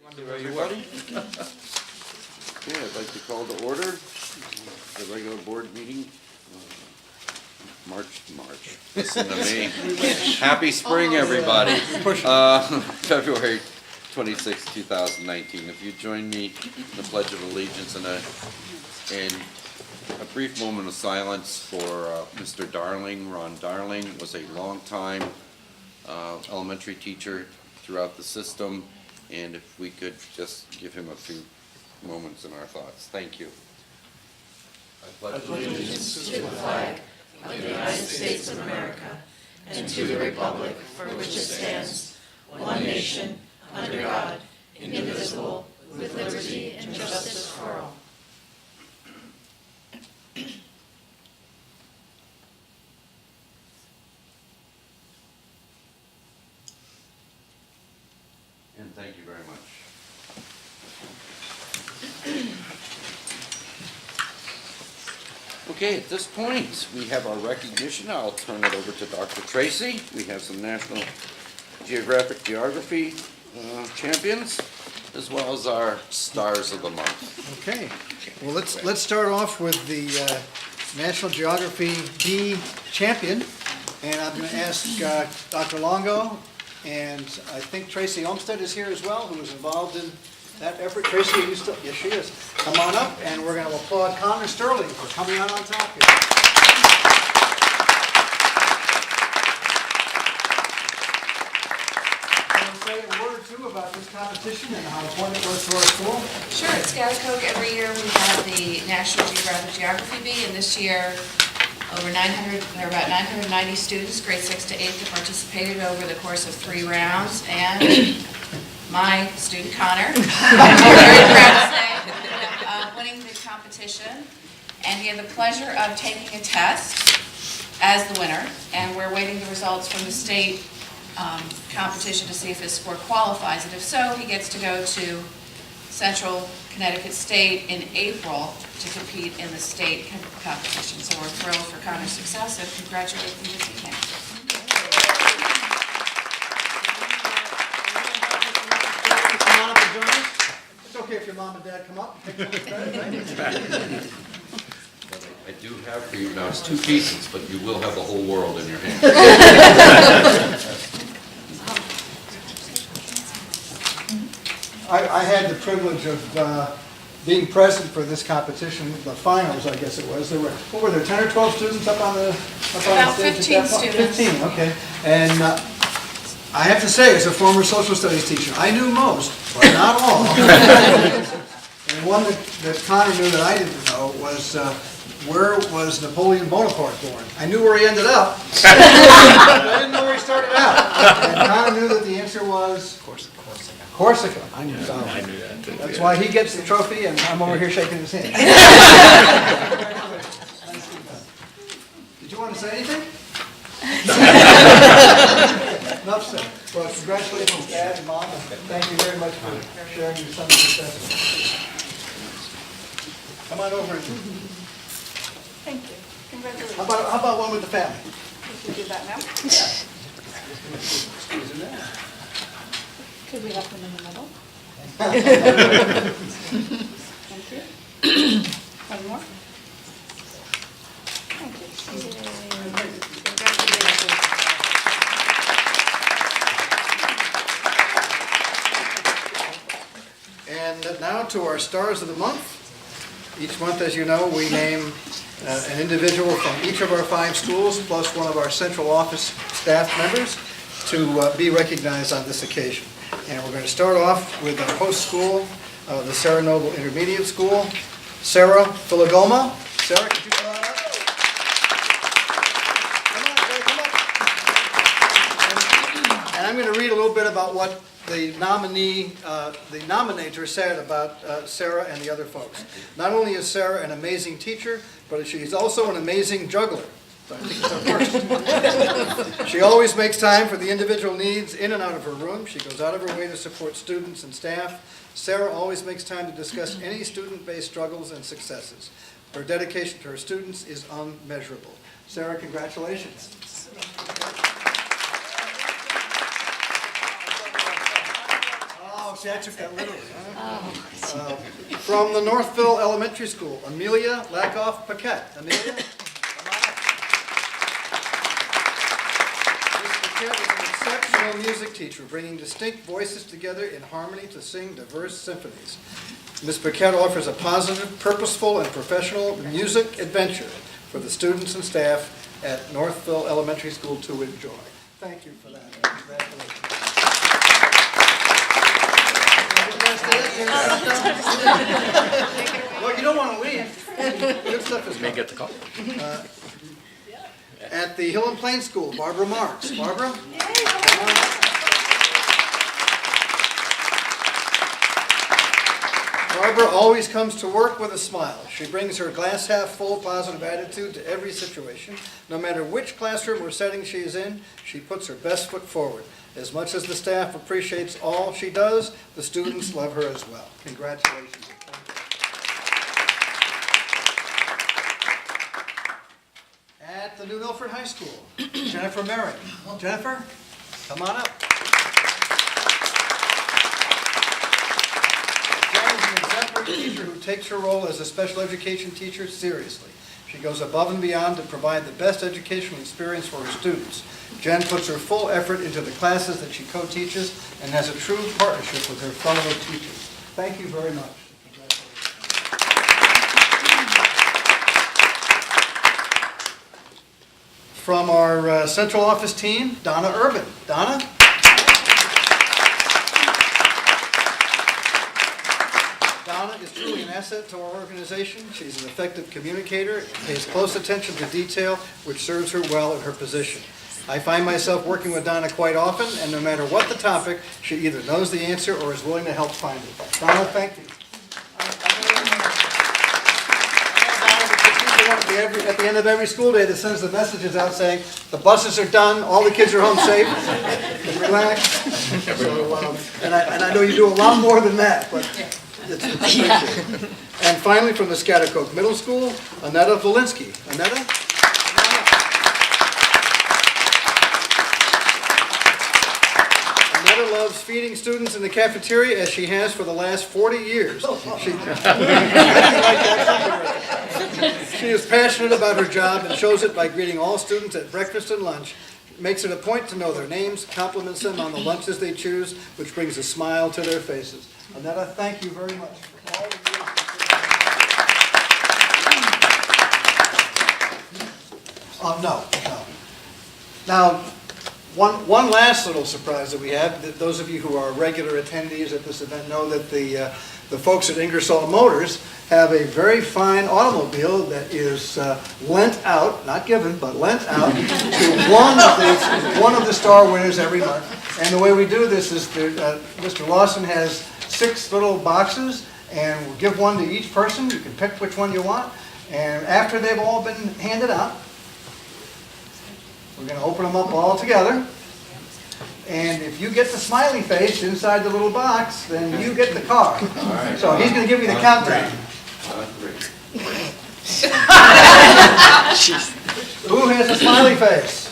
Are you ready? Okay, I'd like to call to order the regular board meeting. March. Listen to me. Happy spring, everybody. February 26, 2019. If you join me in the Pledge of Allegiance and a brief moment of silence for Mr. Darling. Ron Darling was a long-time elementary teacher throughout the system, and if we could just give him a few moments in our thoughts. Thank you. I pledge allegiance to the flag of the United States of America and to the republic for which it stands, one nation, under God, indivisible, with liberty and justice for all. And thank you very much. Okay, at this point, we have our recognition. I'll turn it over to Dr. Tracy. We have some National Geography champions, as well as our Stars of the Month. Okay, well, let's start off with the National Geography B champion, and I'm going to ask Dr. Longo, and I think Tracy Olmsted is here as well, who was involved in that effort. Tracy, are you still? Yes, she is. Come on up, and we're going to applaud Connor Sterling for coming out on top here. Say a word or two about this competition and how important it was to our school? Sure. At Scout every year we have the National Geography Bee, and this year over 900, there are about 990 students, grade 6 to 8, that participated over the course of 3 rounds, and my student Connor, I'm very proud to say, winning the competition, and he had the pleasure of taking a test as the winner, and we're waiting the results from the state competition to see if his score qualifies, and if so, he gets to go to Central Connecticut State in April to compete in the state competition. So we're thrilled for Connor's success and congratulate him if he can. Come on up and join us. It's okay if your mom and dad come up. I do have for you now 2 pieces, but you will have the whole world in your hands. I had the privilege of being present for this competition, the finals, I guess it was. There were, what were there, 10 or 12 students up on the About stage? 15 students. 15, okay. And I have to say, as a former social studies teacher, I knew most, but not all. And one that Connor knew that I didn't know was, where was Napoleon Bonaparte born? I knew where he ended up, but I didn't know where he started out. And Connor knew that the answer was Corsica. I knew that too. That's why he gets the trophy, and I'm over here shaking his hand. Did you want to say anything? Enough said. Well, congratulations, Dad and Mom, and thank you very much for sharing your son's success. Come on over. Thank you. Congratulations. How about one with the family? We should do that now. Squeeze in there. Could we have them in the middle? Thank you. One more. Thank you. And now to our Stars of the Month. Each month, as you know, we name an individual from each of our 5 schools, plus one of our central office staff members, to be recognized on this occasion. And we're going to start off with our host school, the Sarah Noble Intermediate School. Sarah Filagoma. Sarah, could you come on up? Come on, Sarah, come up. And I'm going to read a little bit about what the nominator said about Sarah and the other folks. Not only is Sarah an amazing teacher, but she's also an amazing juggler. So I think it's our first. She always makes time for the individual needs in and out of her room. She goes out of her way to support students and staff. Sarah always makes time to discuss any student-based struggles and successes. Her dedication to her students is unmeasurable. Sarah, congratulations. Oh, see, I took that literally. From the Northville Elementary School, Amelia Lakoff Paquette. Amelia? Come on up. Miss Paquette is an exceptional music teacher, bringing distinct voices together in harmony to sing diverse symphonies. Ms. Paquette offers a positive, purposeful, and professional music adventure for the students and staff at Northville Elementary School to enjoy. Thank you for that. Congratulations. Well, you don't want to leave. Good stuff is coming. Get the call. At the Hill and Plain School, Barbara Marks. Barbara? Barbara always comes to work with a smile. She brings her glass half full positive attitude to every situation. No matter which classroom or setting she is in, she puts her best foot forward. As much as the staff appreciates all she does, the students love her as well. Congratulations. At the New Milford High School, Jennifer Merrick. Jennifer, come on up. Jen is an exemplary teacher who takes her role as a special education teacher seriously. She goes above and beyond to provide the best educational experience for her students. Jen puts her full effort into the classes that she co-teaches and has a true partnership with her fellow teachers. Thank you very much. From our central office team, Donna Urban. Donna? Donna is truly an asset to our organization. She's an effective communicator, pays close attention to detail, which serves her well in her position. I find myself working with Donna quite often, and no matter what the topic, she either knows the answer or is willing to help find it. Donna, thank you. At the end of every school day that sends the messages out saying, the buses are done, all the kids are home safe, and relax. So, and I know you do a lot more than that, but it's appreciated. And finally, from the Scattercoke Middle School, Annetta Valinsky. Annetta? Annetta loves feeding students in the cafeteria as she has for the last 40 years. She is passionate about her job and shows it by greeting all students at breakfast and lunch. Makes it a point to know their names, compliments them on the lunches they choose, which brings a smile to their faces. Annetta, thank you very much. No. Now, one last little surprise that we have. Those of you who are regular attendees at this event know that the folks at Ingersoll Motors have a very fine automobile that is lent out, not given, but lent out to one of the star winners every month. And the way we do this is Mr. Lawson has 6 little boxes, and we'll give one to each person. You can pick which one you want. And after they've all been handed out, we're going to open them up all together. And if you get the smiley face inside the little box, then you get the car. Right. So he's going to give you the countdown. Who has a smiley face?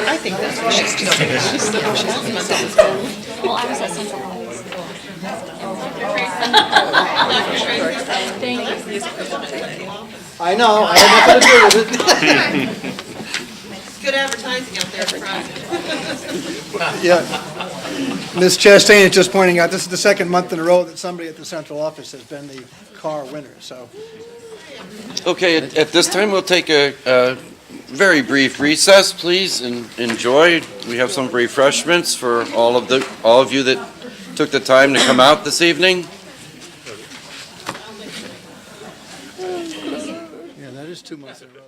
I think that's what she's doing. Well, I was at Central High School. Thank you. I know, I had nothing to do with it. Good advertising out there for us. Yeah. Ms. Chastain is just pointing out, this is the second month in a row that somebody at the central office has been the car winner, so. Okay, at this time, we'll take a very brief recess, please, and enjoy. We have some refreshments for all of you that took the time to come out this evening. Yeah, that is 2 months in a row.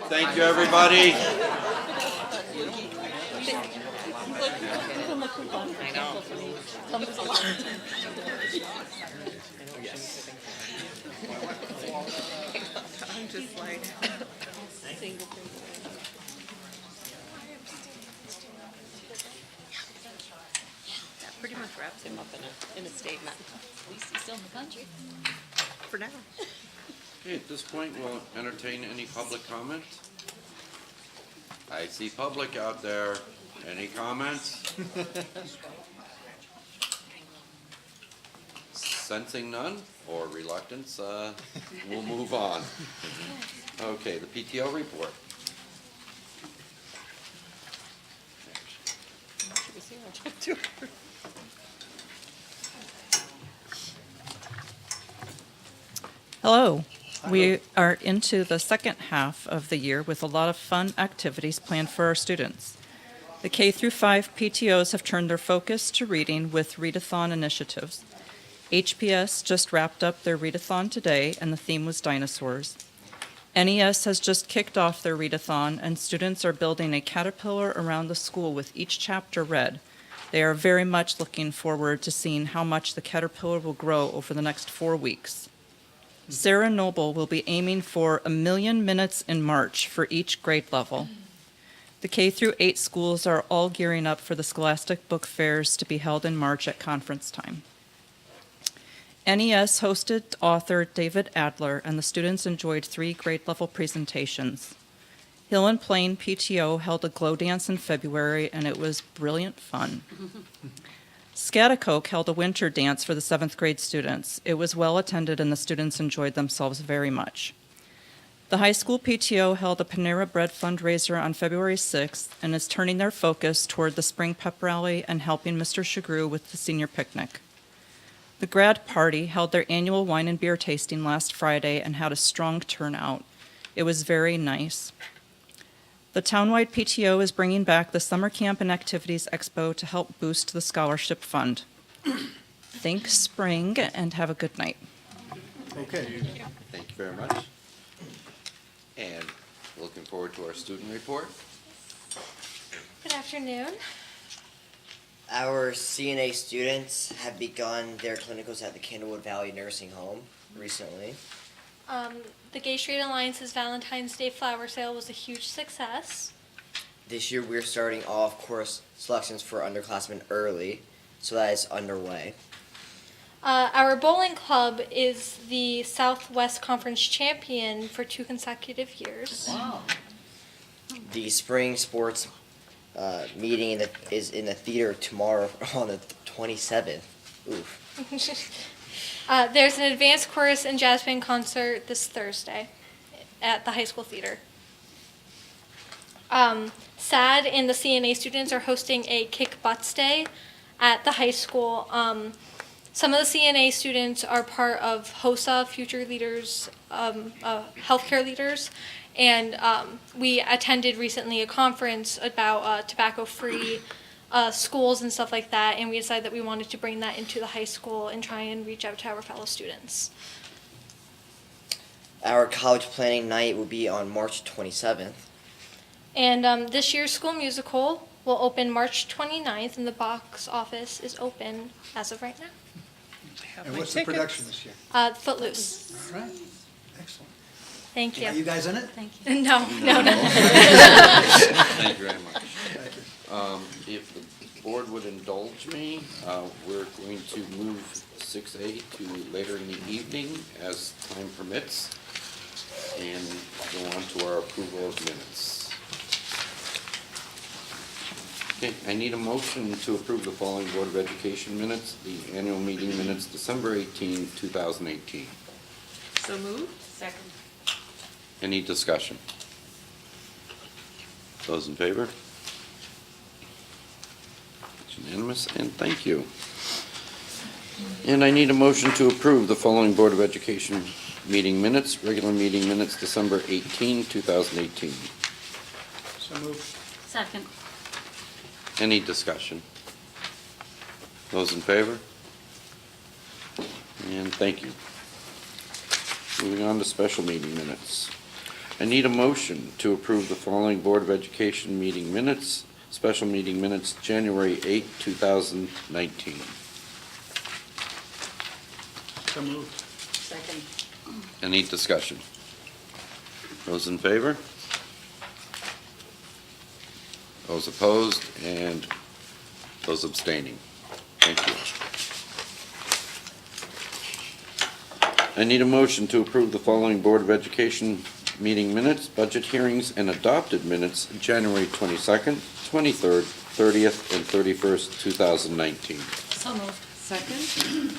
Thank you, everybody. I'm just like. That pretty much wraps him up in a statement. At least he's still in the country. For now. Okay, at this point, we'll entertain any public comment. I see public out there. Any comments? Sensing none or reluctance, we'll move on. Okay, the PTO report. Should we see her too? Hello. We are into the second half of the year with a lot of fun activities planned for our students. The K through 5 PTOs have turned their focus to reading with readathon initiatives. HPS just wrapped up their readathon today, and the theme was dinosaurs. NES has just kicked off their readathon, and students are building a caterpillar around the school with each chapter read. They are very much looking forward to seeing how much the caterpillar will grow over the next 4 weeks. Sarah Noble will be aiming for 1 million minutes in March for each grade level. The K through 8 schools are all gearing up for the Scholastic Book Fairs to be held in March at conference time. NES hosted author David Adler, and the students enjoyed 3 grade level presentations. Hill and Plain PTO held a glow dance in February, and it was brilliant fun. Scaticoke held a winter dance for the 7th grade students. It was well attended, and the students enjoyed themselves very much. The high school PTO held a Panera Bread fundraiser on February 6th and is turning their focus toward the spring pep rally and helping Mr. Chagru with the senior picnic. The grad party held their annual wine and beer tasting last Friday and had a strong turnout. It was very nice. The townwide PTO is bringing back the Summer Camp and Activities Expo to help boost the scholarship fund. Think spring and have a good night. Okay. Thank you very much. And looking forward to our student report. Good afternoon. Our CNA students have begun their clinicals at the Candlewood Valley Nursing Home recently. The Gay Straight Alliance's Valentine's Day flower sale was a huge success. This year we're starting off course selections for underclassmen early, so that is underway. Our bowling club is the Southwest Conference champion for 2 consecutive years. Wow. The spring sports meeting is in the theater tomorrow on the 27th. Oof. There's an advanced chorus and jazz band concert this Thursday at the high school theater. SAD and the CNA students are hosting a Kick Butts Day at the high school. Some of the CNA students are part of HOSA, Future Leaders, Healthcare Leaders, and we attended recently a conference about tobacco-free schools and stuff like that, and we decided that we wanted to bring that into the high school and try and reach out to our fellow students. Our college planning night will be on March 27th. And this year's school musical will open March 29th, and the box office is open as of right now. And what's the production this year? Footloose. All right. Excellent. Thank you. Are you guys in it? Thank you. No. Thank you very much. If the board would indulge me, we're going to move 6A to later in the evening as time permits, and go on to our approval of minutes. Okay, I need a motion to approve the following Board of Education minutes, the annual meeting minutes, December 18, 2018. So moved? Second. Any discussion? Those in favor? It's unanimous, and thank you. And I need a motion to approve the following Board of Education meeting minutes, regular meeting minutes, December 18, 2018. So moved. Second. Any discussion? Those in favor? And thank you. Moving on to special meeting minutes. I need a motion to approve the following Board of Education meeting minutes, special meeting minutes, January 8, 2019. So moved. Second. Any discussion? Those in favor? Those opposed? And those abstaining? Thank you. I need a motion to approve the following Board of Education meeting minutes, budget hearings, and adopted minutes, January 22nd, 23rd, 30th, and 31st, 2019. So moved. Second.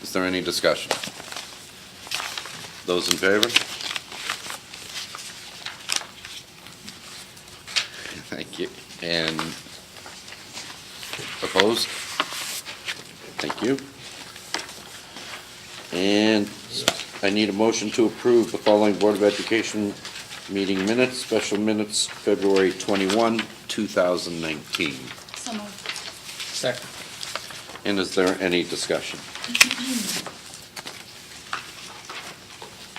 Is there any discussion? Those in favor? Thank you. And opposed? Thank you. And I need a motion to approve the following Board of Education meeting minutes, special minutes, February 21, 2019. So moved. Second. And is there any discussion?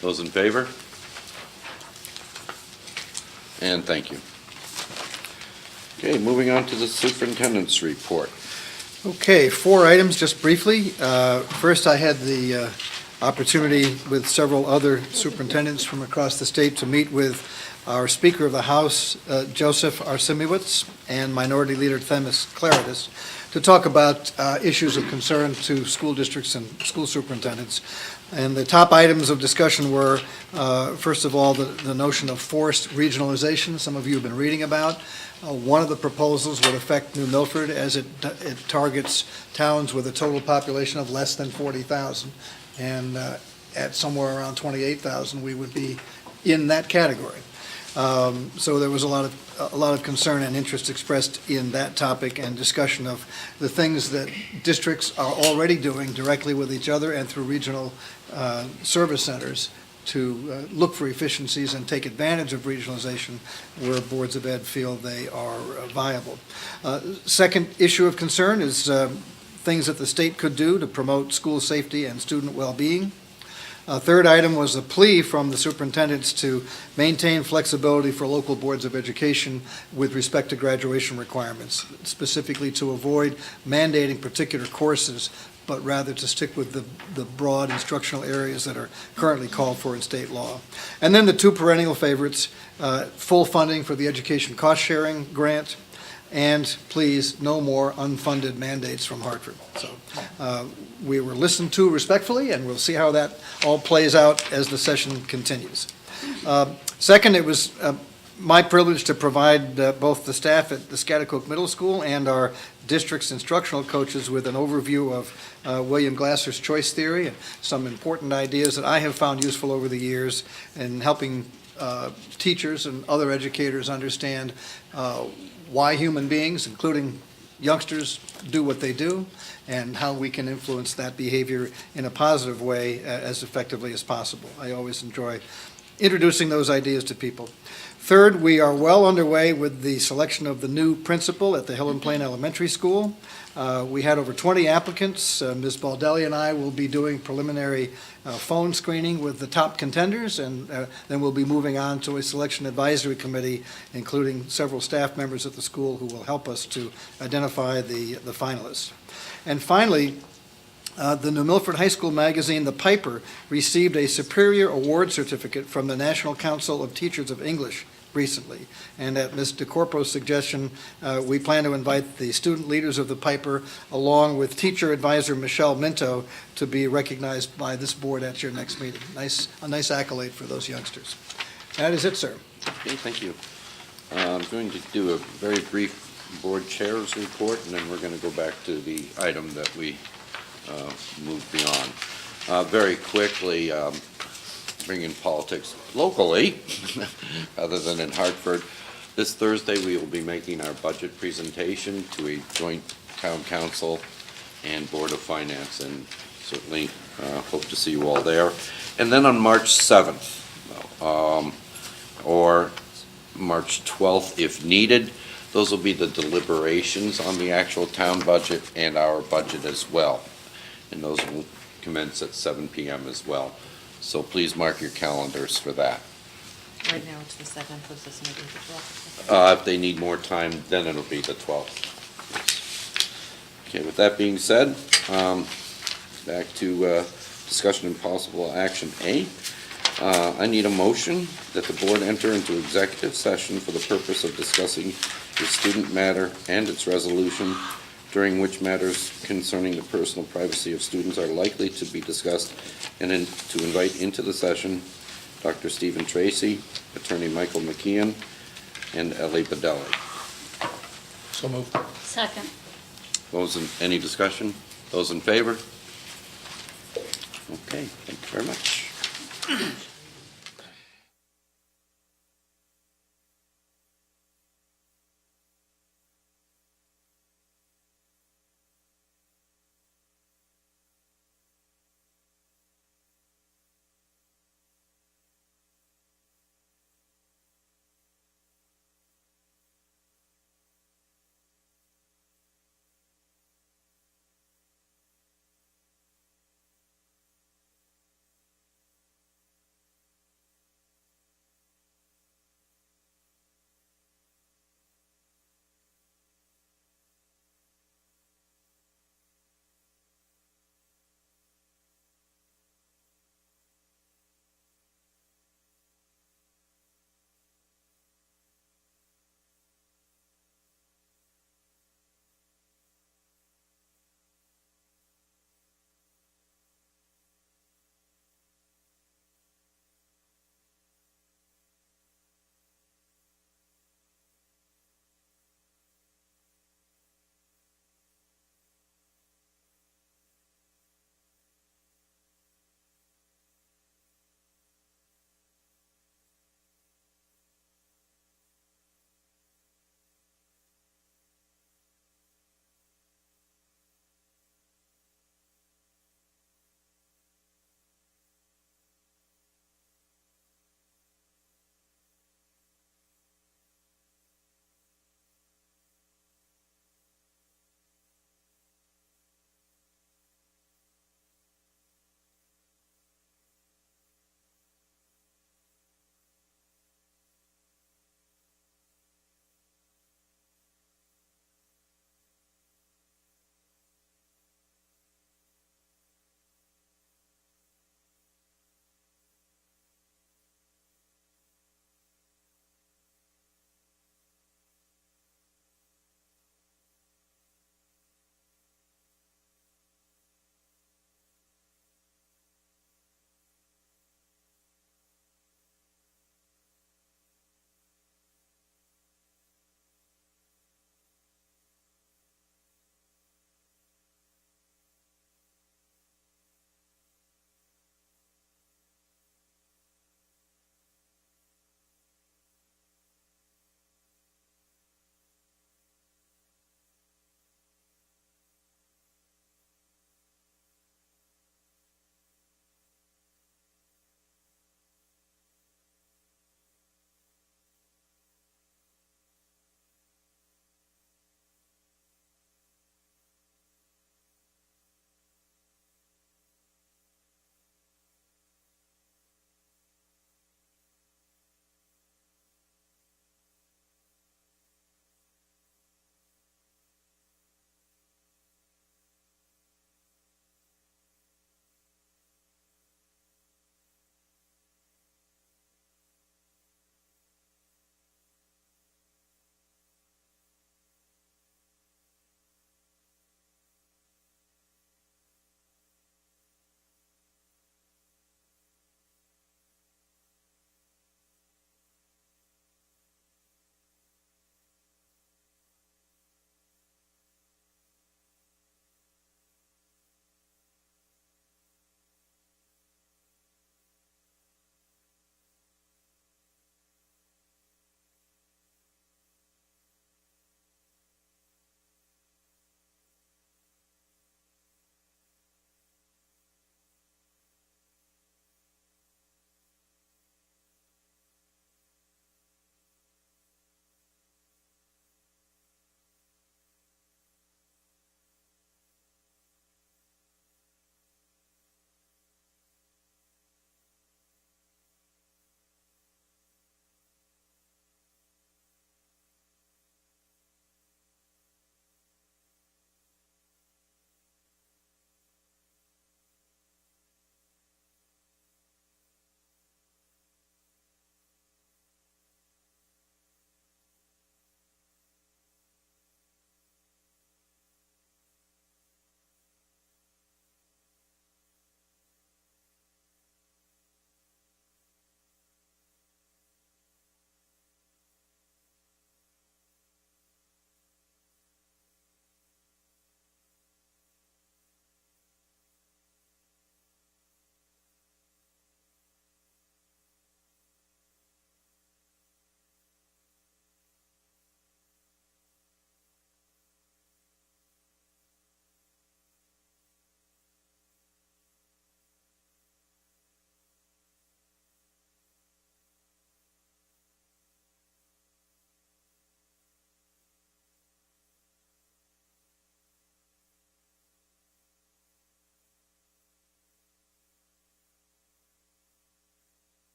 Those in favor? And thank you. Okay, moving on to the superintendent's report. Okay, 4 items, just briefly. First, I had the opportunity with several other superintendents from across the state to meet with our Speaker of the House, Joseph Arsiemiewicz, and Minority Leader Themis Claridis, to talk about issues of concern to school districts and school superintendents. And the top items of discussion were, first of all, the notion of forced regionalization, some of you have been reading about. One of the proposals would affect New Milford as it targets towns with a total population of less than 40,000. And at somewhere around 28,000, we would be in that category. So there was a lot of concern and interest expressed in that topic and discussion of the things that districts are already doing directly with each other and through regional service centers to look for efficiencies and take advantage of regionalization where boards of ed feel they are viable. Second issue of concern is things that the state could do to promote school safety and student well-being. Third item was a plea from the superintendents to maintain flexibility for local boards of education with respect to graduation requirements, specifically to avoid mandating particular courses, but rather to stick with the broad instructional areas that are currently called for in state law. And then the 2 perennial favorites, full funding for the education cost-sharing grant, and please, no more unfunded mandates from Hartford. So we were listened to respectfully, and we'll see how that all plays out as the session continues. Second, it was my privilege to provide both the staff at the Schaghticoke Middle School and our district's instructional coaches with an overview of William Glasser's choice theory and some important ideas that I have found useful over the years in helping teachers and other educators understand why human beings, including youngsters, do what they do, and how we can influence that behavior in a positive way as effectively as possible. I always enjoy introducing those ideas to people. Third, we are well underway with the selection of the new principal at the Hill and Plain Elementary School. We had over 20 applicants. Ms. Baldelli and I will be doing preliminary phone screening with the top contenders, and then we'll be moving on to a selection advisory committee, including several staff members at the school who will help us to identify the finalists. And finally, the New Milford High School magazine, The Piper, received a Superior Award Certificate from the National Council of Teachers of English recently. And at Ms. DeCorpo's suggestion, we plan to invite the student leaders of The Piper, along with teacher advisor Michelle Minto, to be recognized by this board at your next meeting. A nice accolade for those youngsters. That is it, sir. Okay, thank you. I'm going to do a very brief board chair's report, and then we're going to go back to the item that we moved beyond. Very quickly, bringing politics locally, other than in Hartford. This Thursday, we will be making our budget presentation to a joint town council and Board of Finance, and certainly hope to see you all there. And then on March 7th, or March 12th if needed, those will be the deliberations on the actual town budget and our budget as well. And those will commence at 7 p.m. as well. So please mark your calendars for that. Right now it's the 7th, was this maybe the 12th? If they need more time, then it'll be the 12th. Okay, with that being said, back to discussion and possible action A. I need a motion that the board enter into executive session for the purpose of discussing the student matter and its resolution, during which matters concerning the personal privacy of students are likely to be discussed, and to invite into the session Dr. Stephen Tracy, Attorney Michael McKeon, and Ellie Badelli. So moved. Second. Any discussion? Those in favor? Okay, thank you very much.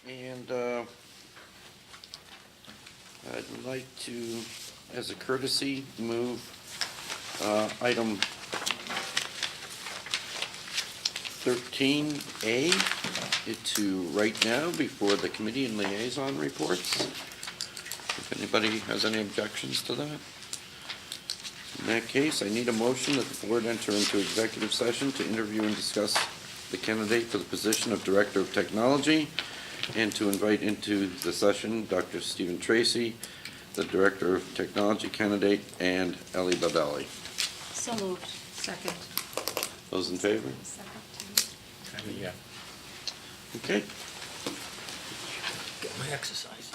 And I'd like to, as a courtesy, move item 13A to right now before the committee and liaison reports. If anybody has any objections to that. In that case, I need a motion that the board enter into executive session to interview and discuss the candidate for the position of Director of Technology, and to invite into the session Dr. Stephen Tracy, the Director of Technology candidate, and Ellie Babelli. So moved. Second. Those in favor? Yeah. Okay. Get my exercise.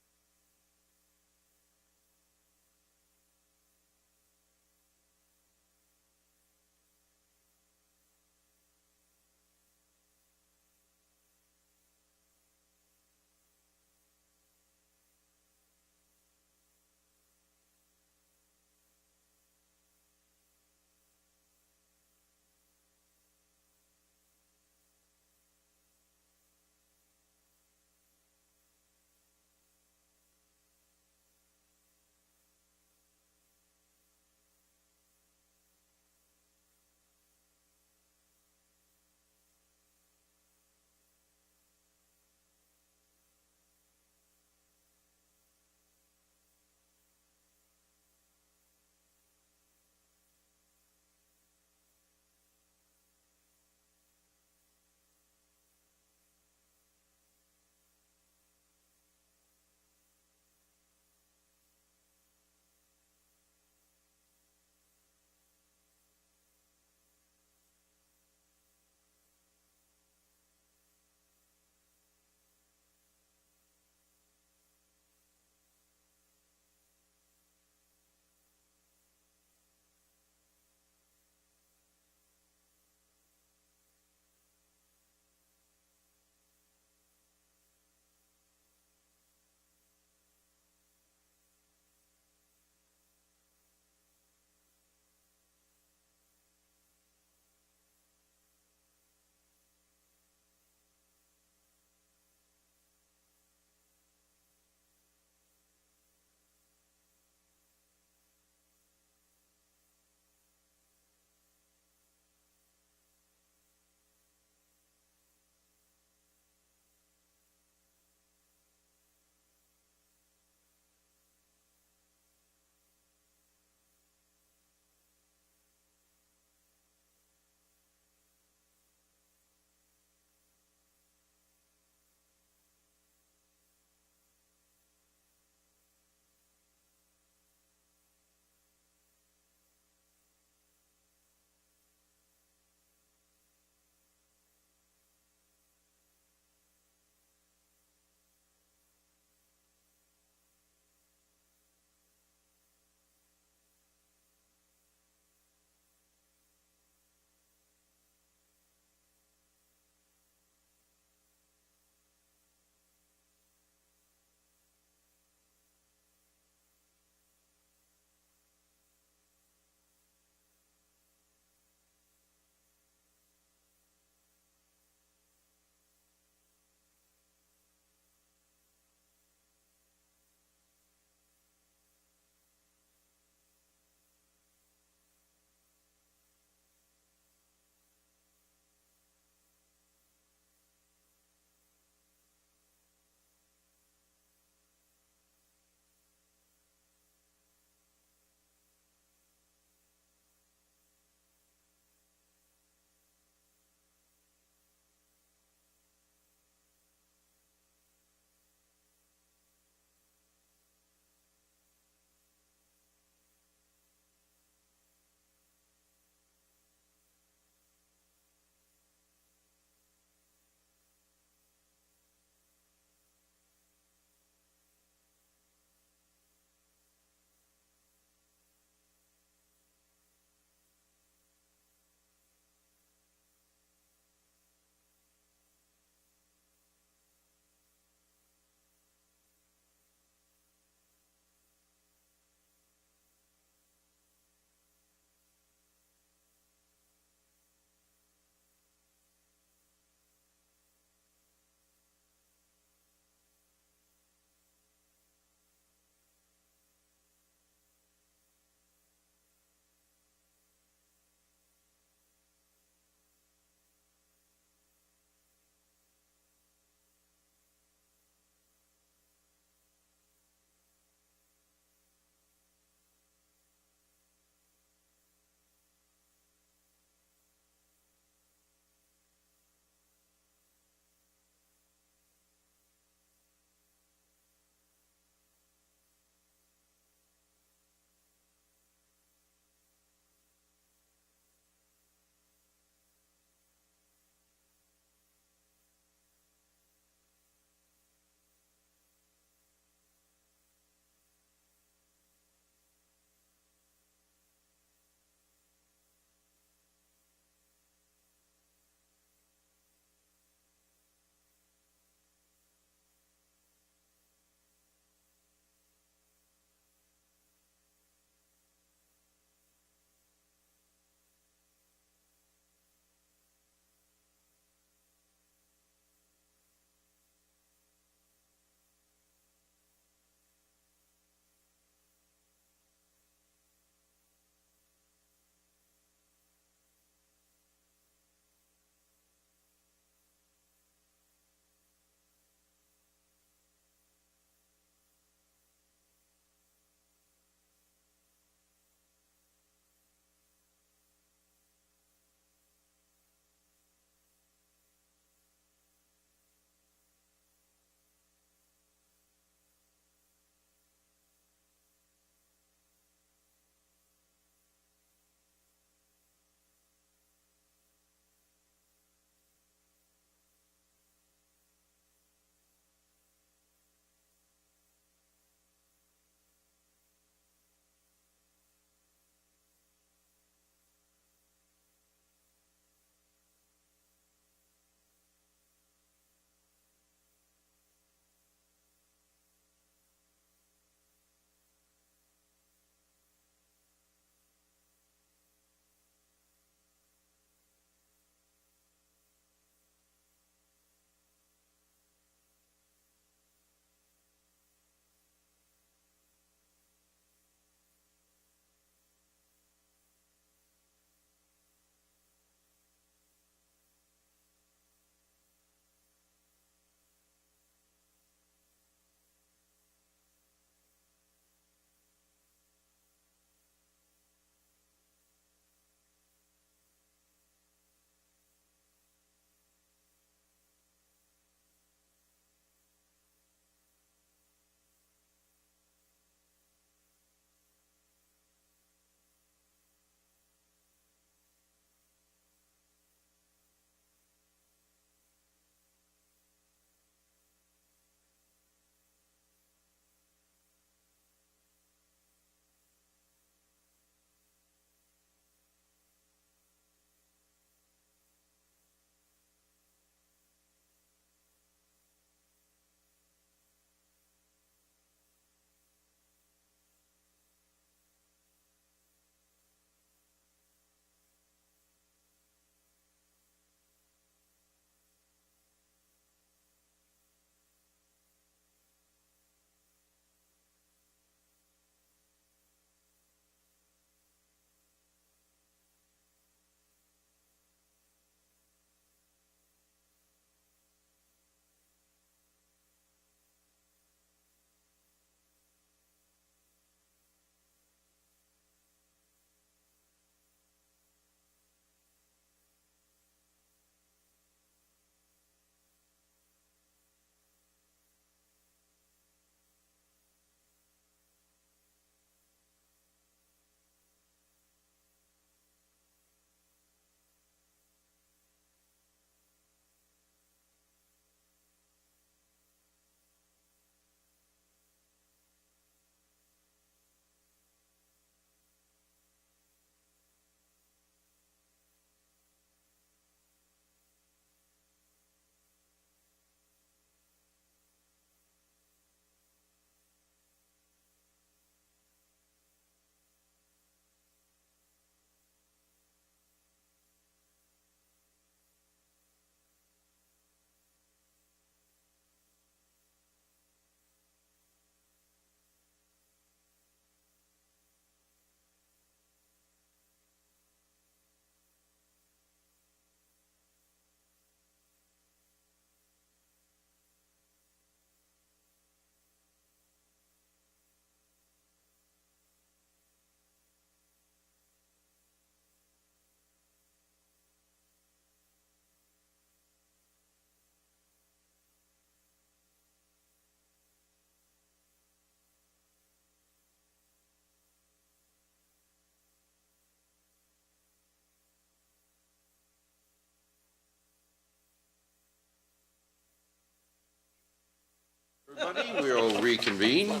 everybody. We'll reconvene.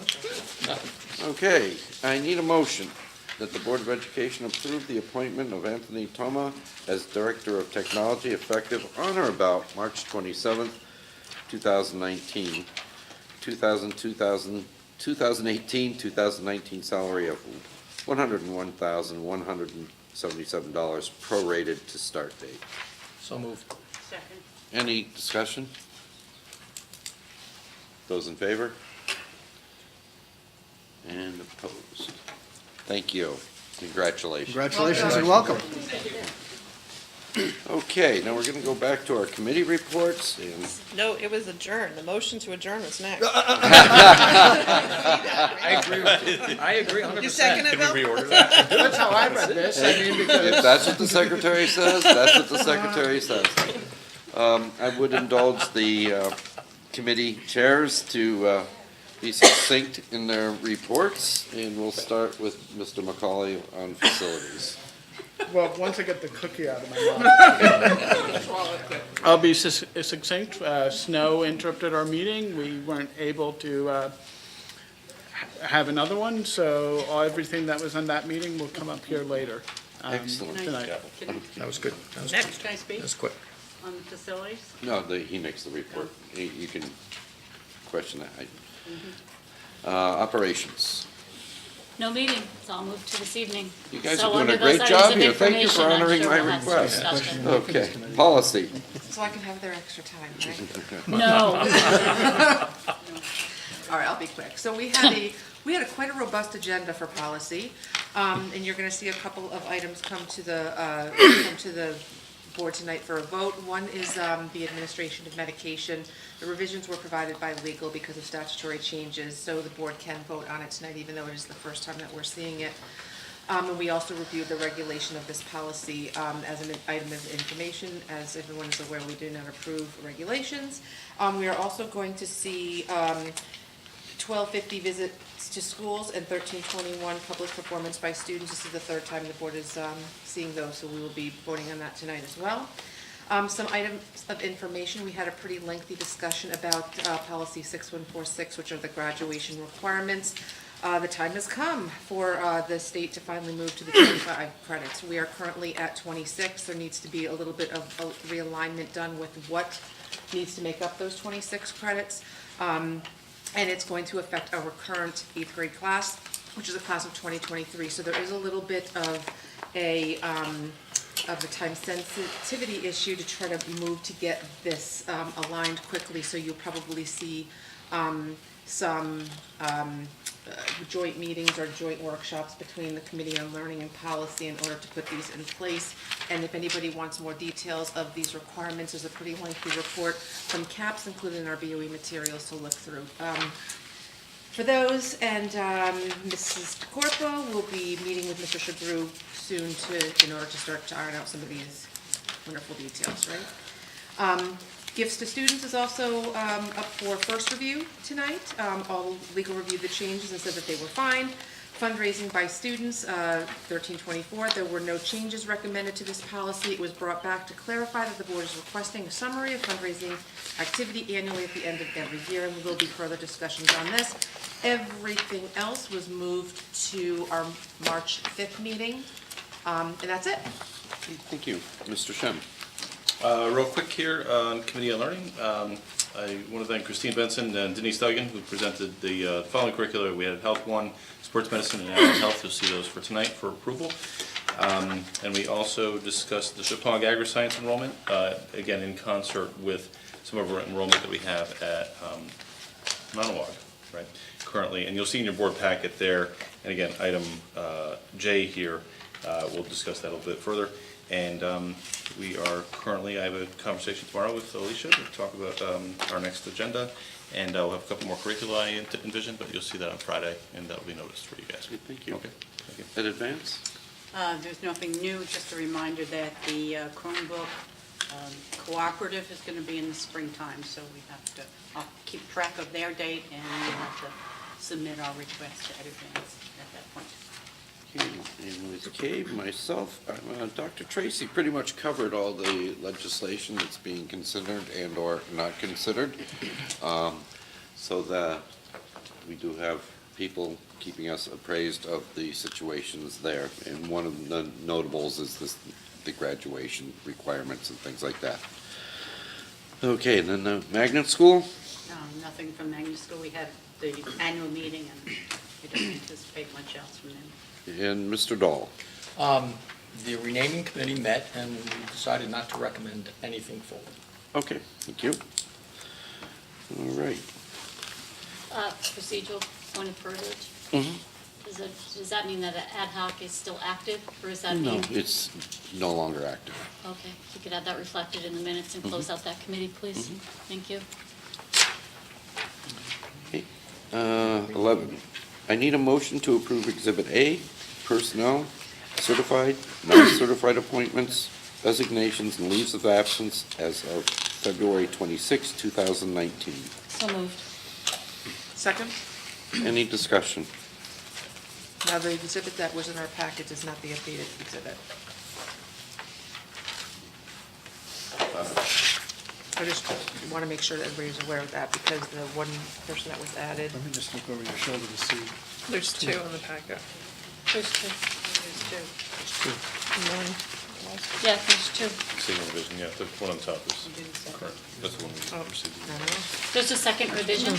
Okay, I need a motion that the Board of Education approve the appointment of Anthony Toma as Director of Technology effective on or about March 27th, 2019. 2018-2019 salary of $101,177 prorated to start date. So moved. Second. Any discussion? Those in favor? And opposed? Thank you. Congratulations. Congratulations and welcome. Okay, now we're going to go back to our committee reports and No, it was adjourned. The motion to adjourn was next. I agree with, I agree 100%. You second it, Bill? Reorder that? That's how I read this. I mean, if because that's what the secretary says, that's what the secretary says. I would indulge the committee chairs to be succinct in their reports, and we'll start with Mr. McCauley on facilities. Well, once I get the cookie out of my mouth. I'll be succinct. Snow interrupted our meeting. We weren't able to have another one, so everything that was in that meeting will come up here later. Excellent. Tonight. That was good. That was Next, can I speak? That was quick. On facilities? No, he makes the report. You can question that. Operations. No meeting, it's all moved to this evening. You guys So are doing under a great those job items of here. Thank you for information, I'm honoring sure my we'll have some request. discussion. Okay, policy. So I can have their extra time, right? No. All right, I'll be quick. So we had quite a robust agenda for policy, and you're going to see a couple of items come to the board tonight for a vote. One is the administration of medication. The revisions were provided by legal because of statutory changes, so the board can vote on it tonight, even though it is the first time that we're seeing it. And we also reviewed the regulation of this policy as an item of information. As everyone is aware, we do not approve regulations. We are also going to see 1250 visits to schools and 1321 public performance by students. This is the third time the board is seeing those, so we will be voting on that tonight as well. Some items of information. We had a pretty lengthy discussion about policy 6146, which are the graduation requirements. The time has come for the state to finally move to the 25 credits. We are currently at 26. There needs to be a little bit of a realignment done with what needs to make up those 26 credits. And it's going to affect our current 8th grade class, which is a class of 2023. So there is a little bit of a time sensitivity issue to try to move to get this aligned quickly. So you'll probably see some joint meetings or joint workshops between the Committee on Learning and Policy in order to put these in place. And if anybody wants more details of these requirements, there's a pretty lengthy report from CAPS included in our BOE materials to look through. For those, and Mrs. DeCorpo will be meeting with Mr. Shabru soon in order to start to iron out some of these wonderful details, right? Gifts to students is also up for first review tonight. All legal reviewed the changes and said that they were fine. Fundraising by students, 1324, there were no changes recommended to this policy. It was brought back to clarify that the board is requesting a summary of fundraising activity annually at the end of every year, and there will be further discussions on this. Everything else was moved to our March 5th meeting, and that's it. Okay, thank you. Mr. Shem. Real quick here on Committee on Learning. I want to thank Christine Benson and Denise Duggan, who presented the following curricula. We had Health 1, Sports Medicine, and Animal Health. You'll see those for tonight for approval. And we also discussed the Chippewa Agri-Science enrollment, again in concert with some of our enrollment that we have at Monowog, right, currently. And you'll see in your board packet there, and again, item J here, we'll discuss that a little bit further. And we are currently, I have a conversation tomorrow with Alicia to talk about our next agenda, and we'll have a couple more curricula I envision, but you'll see that on Friday, and that will be noticed for you guys. Okay, thank you. Okay, thank you. At Advance? There's nothing new, just a reminder that the Chromebook cooperative is going to be in the springtime, so we have to keep track of their date, and we have to submit our request to Advance at that point. And with Cave, myself, Dr. Tracy pretty much covered all the legislation that's being considered and or not considered. so that we do have people keeping us appraised of the situations there. And one of the notables is the graduation requirements and things like that. Okay, and then the magnet school? Nothing from Magnet School. We had the annual meeting, and we don't anticipate much else from them. And Mr. Dahl? The renaming committee met and we decided not to recommend anything forward. Okay, thank you. All right. Procedural point of privilege. Mhm. Does that mean that the ad hoc is still active, or is that No, mean? it's no longer active. Okay, if you could have that reflected in the minutes and close out that committee, please. Thank you. Okay. 11, I need a motion to approve Exhibit A, personnel, certified, non-certified appointments, resignations, and leaves of absence as of February 26, 2019. So moved. Second? Any discussion? Now, the exhibit that was in our packet is not the updated exhibit. I just want to make sure that everybody's aware of that, because the one person that was added. Let me just look over your shoulder to see. There's two in the packet. There's two. One. Yeah, there's two. Single revision, yeah, the one on top is correct. That's the one we received. There's a second revision.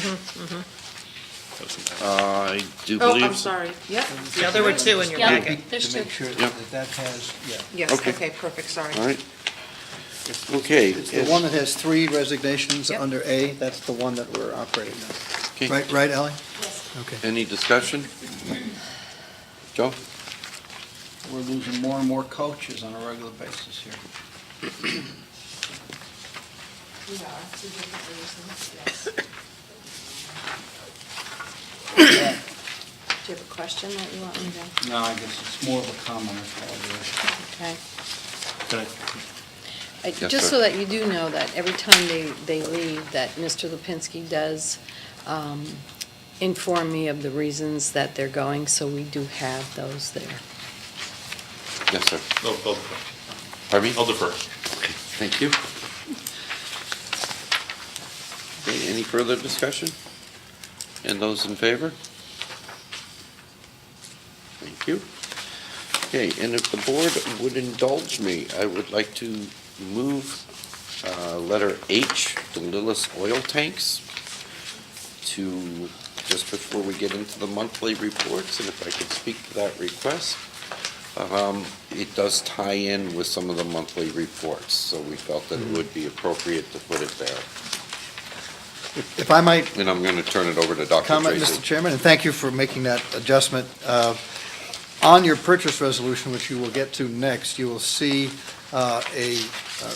I do Oh, believe. I'm sorry. Yep. Yeah, there were two in your Yeah. packet. There's To two. make sure Yep. that has, yeah. Yes, Okay. okay, perfect, sorry. All right. Okay. It's the one that has 3 resignations Yep. under A, that's the one that we're operating on. Okay. Right, Ally? Yes. Okay. Any discussion? Joe? We're losing more and more coaches on a regular basis here. We are, for different reasons, yes. Do you have a question that you want me to? No, I guess it's more of a comment, I apologize. Okay. Yes, Just sir. so that you do know that every time they leave, that Mr. Lipinski does inform me of the reasons that they're going, so we do have those there. Yes, sir. No, I'll defer. Pardon me? I'll defer. Okay, thank you. Okay, any further discussion? And those in favor? Thank you. Okay, and if the board would indulge me, I would like to move letter H, the Lillis oil tanks, to, just before we get into the monthly reports, and if I could speak to that request. It does tie in with some of the monthly reports, so we felt that it would be appropriate to put it there. If I might And I'm going to turn it over to Dr. comment, Tracy. Mr. Chairman, and thank you for making that adjustment. On your purchase resolution, which you will get to next, you will see a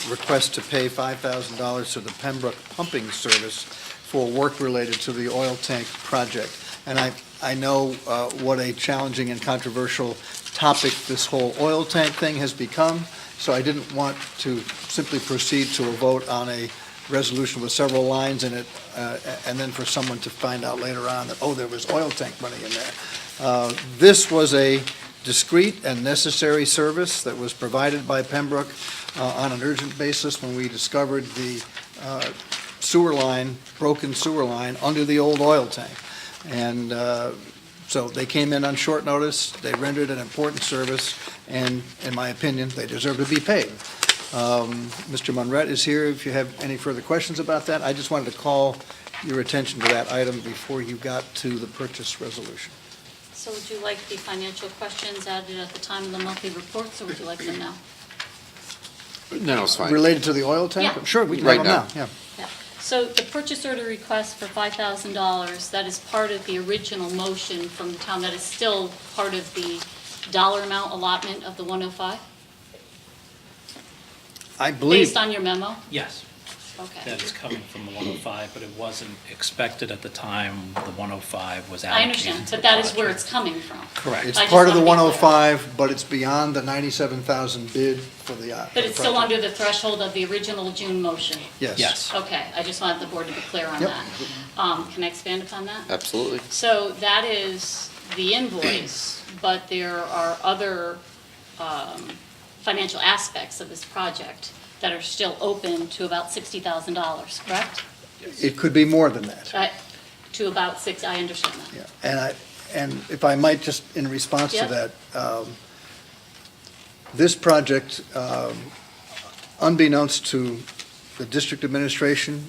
request to pay $5,000 to the Pembroke Pumping Service for work related to the oil tank project. And I know what a challenging and controversial topic this whole oil tank thing has become, so I didn't want to simply proceed to a vote on a resolution with several lines in it, and then for someone to find out later on that, oh, there was oil tank money in there. This was a discreet and necessary service that was provided by Pembroke on an urgent basis when we discovered the sewer line, broken sewer line under the old oil tank. And so they came in on short notice, they rendered an important service, and in my opinion, they deserve to be paid. Mr. Monrette is here if you have any further questions about that. I just wanted to call your attention to that item before you got to the purchase resolution. So would you like the financial questions added at the time of the monthly reports, or would you like them now? No, it's fine. Related to the oil tank? Yeah. Sure, we can Right have them now. now, yeah. Yeah. So the purchase order request for $5,000, that is part of the original motion from the town, that is still part of the dollar amount allotment of the 105? I believe, Based on your memo? Yes, Okay. that is coming from the 105, but it wasn't expected at the time the 105 was I allocated. understand, to but the that is where project. it's coming from. Correct. it's I just part of the wanna be clear. 105, but it's beyond the 97,000 bid for the But it's still project. under the threshold of the original June motion? Yes. Yes. Okay, I just wanted the board to be clear on Yep. that. Can I expand upon that? Absolutely. So that is the invoice, but there are other financial aspects of this project that are still open to about $60,000, correct? It could be more than that. to about 6, I understand that. Yeah, and if I might, just in response to Yep. that, this project, unbeknownst to the district administration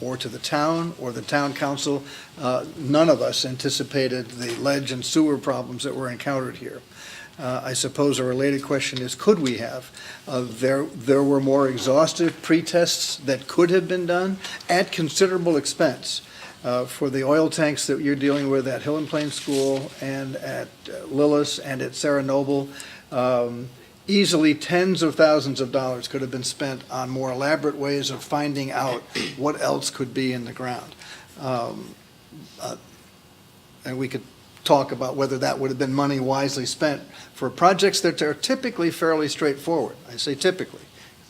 or to the town or the town council, none of us anticipated the ledge and sewer problems that were encountered here. I suppose a related question is, could we have? There were more exhaustive pre-tests that could have been done at considerable expense. For the oil tanks that you're dealing with at Hill and Plain School and at Lillis and at Sarah Noble, easily tens of thousands of dollars could have been spent on more elaborate ways of finding out what else could be in the ground. And we could talk about whether that would have been money wisely spent for projects that are typically fairly straightforward. I say typically.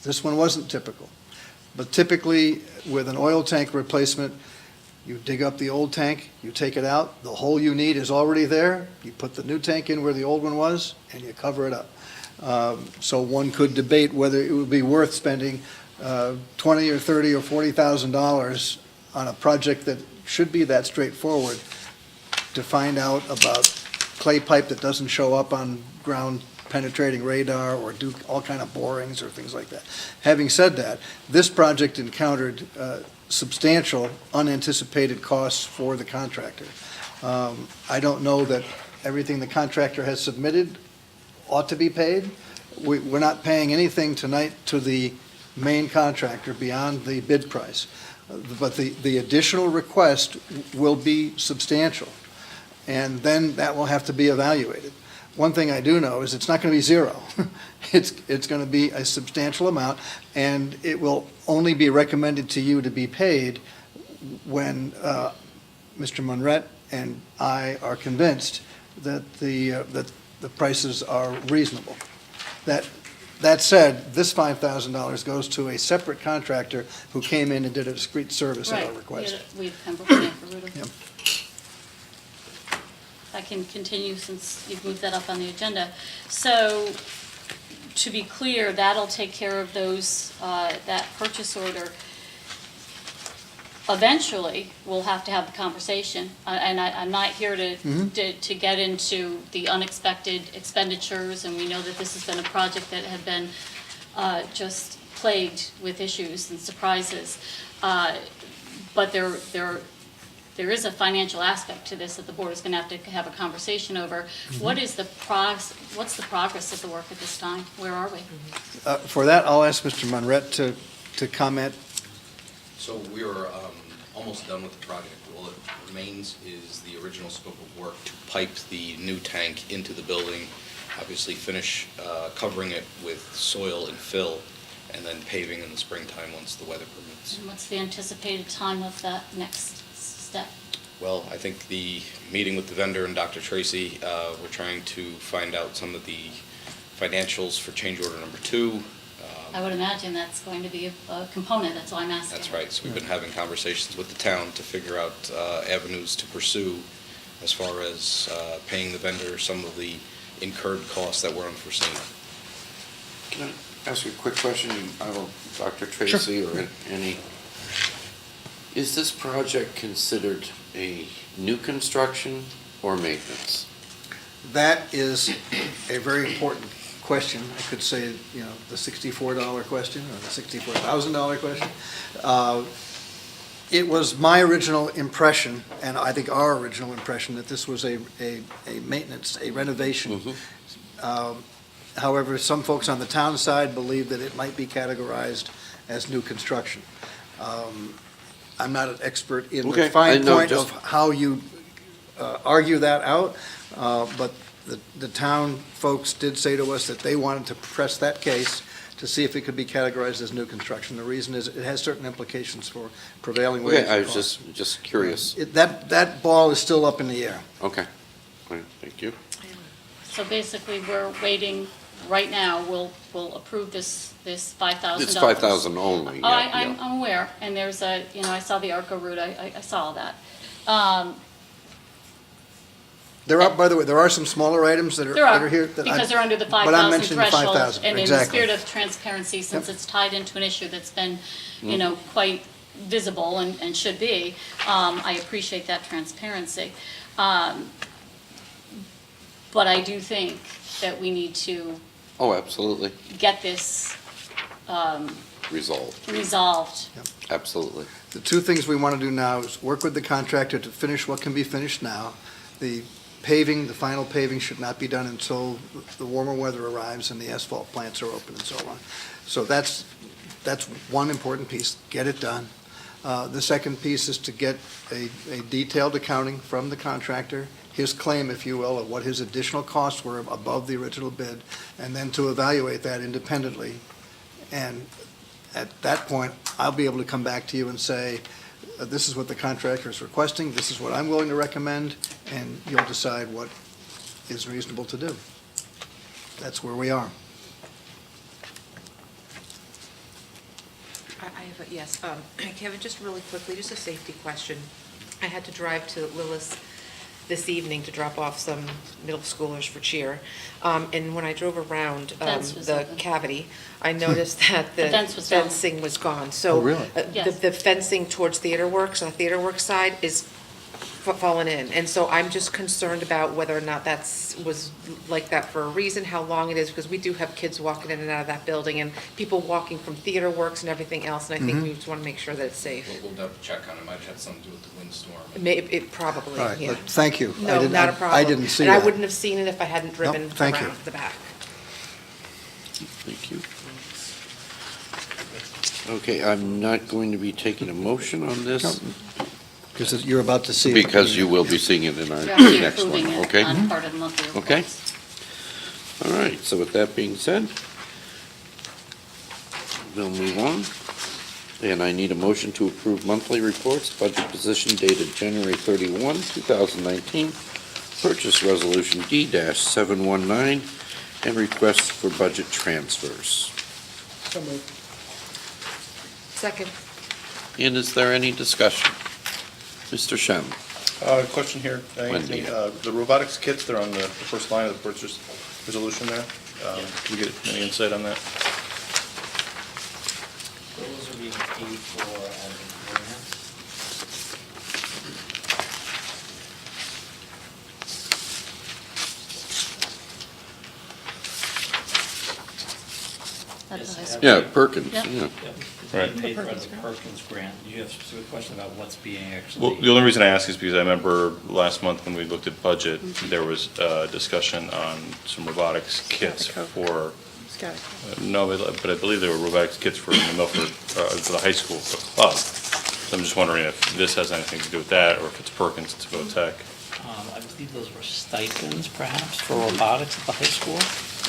This one wasn't typical. But typically, with an oil tank replacement, you dig up the old tank, you take it out, the hole you need is already there, you put the new tank in where the old one was, and you cover it up. So one could debate whether it would be worth spending $20 or $30 or $40,000 on a project that should be that straightforward to find out about clay pipe that doesn't show up on ground penetrating radar or do all kind of borings or things like that. Having said that, this project encountered substantial unanticipated costs for the contractor. I don't know that everything the contractor has submitted ought to be paid. We're not paying anything tonight to the main contractor beyond the bid price. But the additional request will be substantial, and then that will have to be evaluated. One thing I do know is it's not going to be zero. It's going to be a substantial amount, and it will only be recommended to you to be paid when Mr. Monrette and I are convinced that the prices are reasonable. That said, this $5,000 goes to a separate contractor who came in and did a discrete service at our request. We have Pembroke and Anchor Yep. I can continue since you've moved that up on the agenda. So, to be clear, that'll take care of those, that purchase order. Eventually, we'll have to have the conversation, and I'm not here to get into the unexpected expenditures, and we know that this has been a project that had been just plagued with issues and surprises. But there is a financial aspect to this that the board is going to have a conversation over. What's the progress of the work at this time? Where are we? For that, I'll ask Mr. Monrette to comment. So we are almost done with the project. All that remains is the original scope of work to pipe the new tank into the building, obviously finish covering it with soil and fill, and then paving in the springtime once the weather permits. And what's the anticipated time of that next step? Well, I think the meeting with the vendor and Dr. Tracy, we're trying to find out some of the financials for change order number 2. I would imagine that's going to be a component, that's why I'm asking. That's right. So we've been having conversations with the town to figure out avenues to pursue as far as paying the vendor some of the incurred costs that were unforeseen. Can I ask you a quick question? I don't know, Dr. Tracy or any, is this project considered a new construction or maintenance? That is a very important question. I could say, the $64 question or the $64,000 question. It was my original impression, and I think our original impression, that this was a maintenance, a renovation. However, some folks on the town side believe that it might be categorized as new construction. I'm not an expert in the fine point of how you argue that out, but the town folks did say to us that they wanted to press that case to see if it could be categorized as new construction. The reason is it has certain implications for prevailing wages. Okay, I was just curious. That ball is still up in the air. Okay, all right, thank you. So basically, we're waiting, right now, we'll approve this $5,000. It's 5,000 only. Oh, yeah, I'm aware, and there's I saw the ARCO route, I saw all that. There are, by the way, there are some smaller items that are here. Because they're under the but I'm 5,000 mentioning threshold. 5,000, And in the exactly. spirit of transparency, since it's tied into an issue that's been, quite visible and should be. I appreciate that transparency. But I do think that we need to Oh, absolutely. get this resolved. Absolutely. The two things we want to do now is work with the contractor to finish what can be finished now. The paving, the final paving should not be done until the warmer weather arrives and the asphalt plants are open and so on. So that's one important piece, get it done. The second piece is to get a detailed accounting from the contractor, his claim, if you will, of what his additional costs were above the original bid, and then to evaluate that independently. And at that point, I'll be able to come back to you and say, this is what the contractor is requesting, this is what I'm willing to recommend, and you'll decide what is reasonable to do. That's where we are. I have yes, Kevin, just really quickly, just a safety question. I had to drive to Lillis this evening to drop off some middle schoolers for cheer. And when I drove around Fence was the open. cavity, I noticed that The the fence was down. fencing was gone. So Oh, really? Yes. the fencing towards Theater Works, on the Theater Works side, is fallen in. And so I'm just concerned about whether or not was like that for a reason, how long it is, because we do have kids walking in and out of that building and people walking from Theater Works and everything else, and I think we just want to make sure that it's safe. We'll double check on it, might have something to do with the windstorm. It probably, All right, yeah. but thank you. No, not a problem. I didn't see And I that. wouldn't have seen it if I hadn't driven thank you. around the back. Thank you. Okay, I'm not going to be taking a motion on this Because you're about to see it. because you will be seeing it in our You're actually next one, approving it okay? on part of the monthly Okay. reports. All right, so with that being said, we'll move on. And I need a motion to approve monthly reports, budget position dated January 31, 2019, purchase resolution D-719, and requests for budget transfers. So moved. Second. And is there any discussion? Mr. Shem? Question here, Anthony. Wendy. The robotics kits, they're on the first line of the purchase resolution there. Can we get any insight on that? Those are being paid for out of grants. That's the high school. Yeah, Perkins, Yep. yeah. Right. Paid for out of the Perkins grant. You have a specific question about what's being Well, actually. the only reason I ask is because I remember last month when we looked at budget, there was discussion on some robotics kits for, no, but I believe there were robotics kits for the Milford, for the high school club. So I'm just wondering if this has anything to do with that, or if it's Perkins, it's Votech. I believe those were stipends perhaps for robotics at the high school,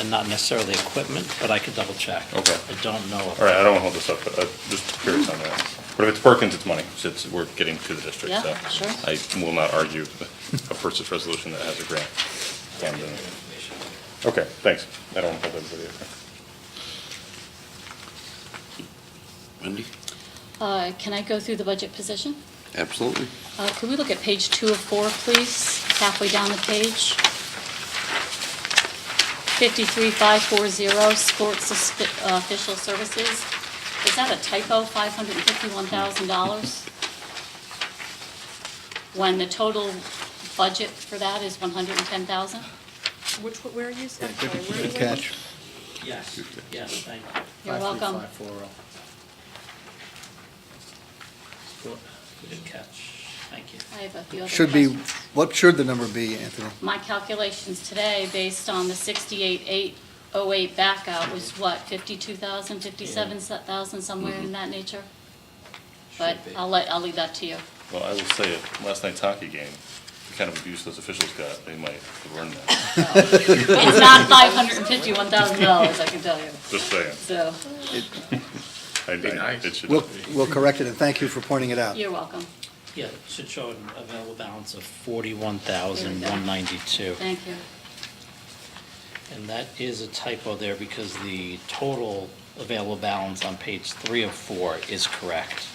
and not necessarily equipment, but I could double check. Okay. I don't know. All right, I don't want to hold this up, but I'm just curious on that. But if it's Perkins, it's money, since we're getting to the district, Yeah, so. sure. I will not argue a purchase resolution that has a grant. fund in it. Okay, thanks. I don't want to hold everybody up. Wendy? Can I go through the budget position? Absolutely. Could we look at page 2 of 4, please? Halfway down the page. 53540, sports official services. Is that a typo, $551,000? When the total budget for that is $110,000? Where are you? I'm sorry, where are Good you? catch. Yes, yes, thank you. You're welcome. 53540. Good catch, thank you. I have a few other Should be, questions. what should the number be, Anthony? My calculations today, based on the 68,808 back out, was what, 52,000, 57,000, somewhere in that nature? But Should be. I'll leave that to you. Well, I will say, at last night's hockey game, the kind of abuse those officials got, they might have learned that. It's not $551,000, I can tell you. Just saying. So, It should We'll, not be. we'll correct it, and thank you for pointing it out. you're welcome. Yeah, it should show an available balance of 41,192. Thank you. And that is a typo there because the total available balance on page 3 of 4 is correct.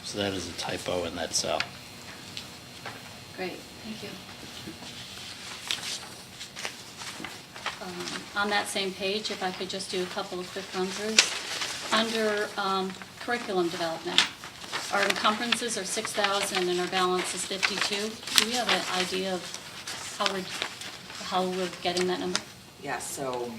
So that is a typo in that cell. Great, thank you. On that same page, if I could just do a couple of quick run-throughs. Under curriculum development. Our encumbrances are 6,000 and our balance is 52. Do we have an idea of how we're getting that number? Yeah, so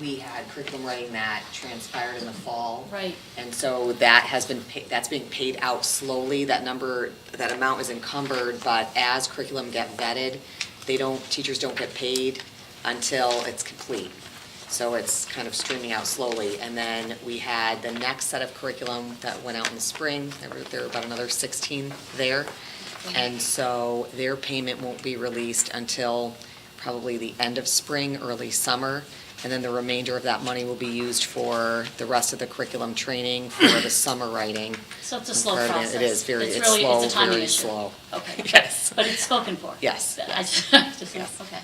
we had curriculum writing that transpired in the fall. Right. And so that has been, that's being paid out slowly. That number, that amount is encumbered, but as curriculum get vetted, teachers don't get paid until it's complete. So it's kind of streaming out slowly. And then we had the next set of curriculum that went out in the spring. There were about another 16 there. And so their payment won't be released until probably the end of spring, early summer. And then the remainder of that money will be used for the rest of the curriculum training for the summer writing. So it's a slow process. It is very, it's really, slow, it's a timing very issue. slow. Okay. Yes. But it's spoken for. Yes, I yes. just, okay.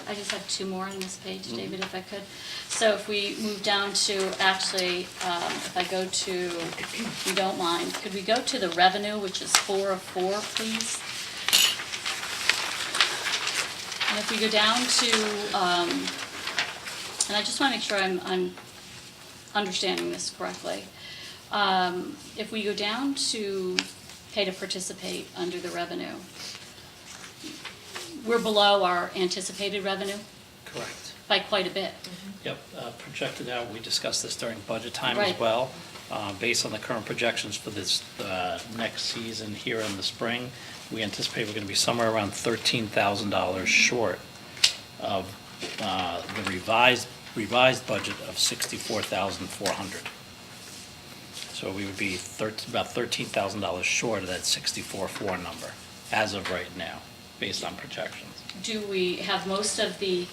I just have two more on this page, David, if I could. So if we move down to, actually, if I go to, if you don't mind, could we go to the revenue, which is 4 of 4, please? And if we go down to, and I just want to make sure I'm understanding this correctly. If we go down to pay to participate under the revenue, we're below our anticipated revenue Correct. by quite a bit. Yep, projected out, we discussed this during budget time as Right. well. Based on the current projections for this next season here in the spring, we anticipate we're going to be somewhere around $13,000 short of the revised budget of $64,400. So we would be about $13,000 short of that 64,400 number as of right now, based on projections. Do we have most of the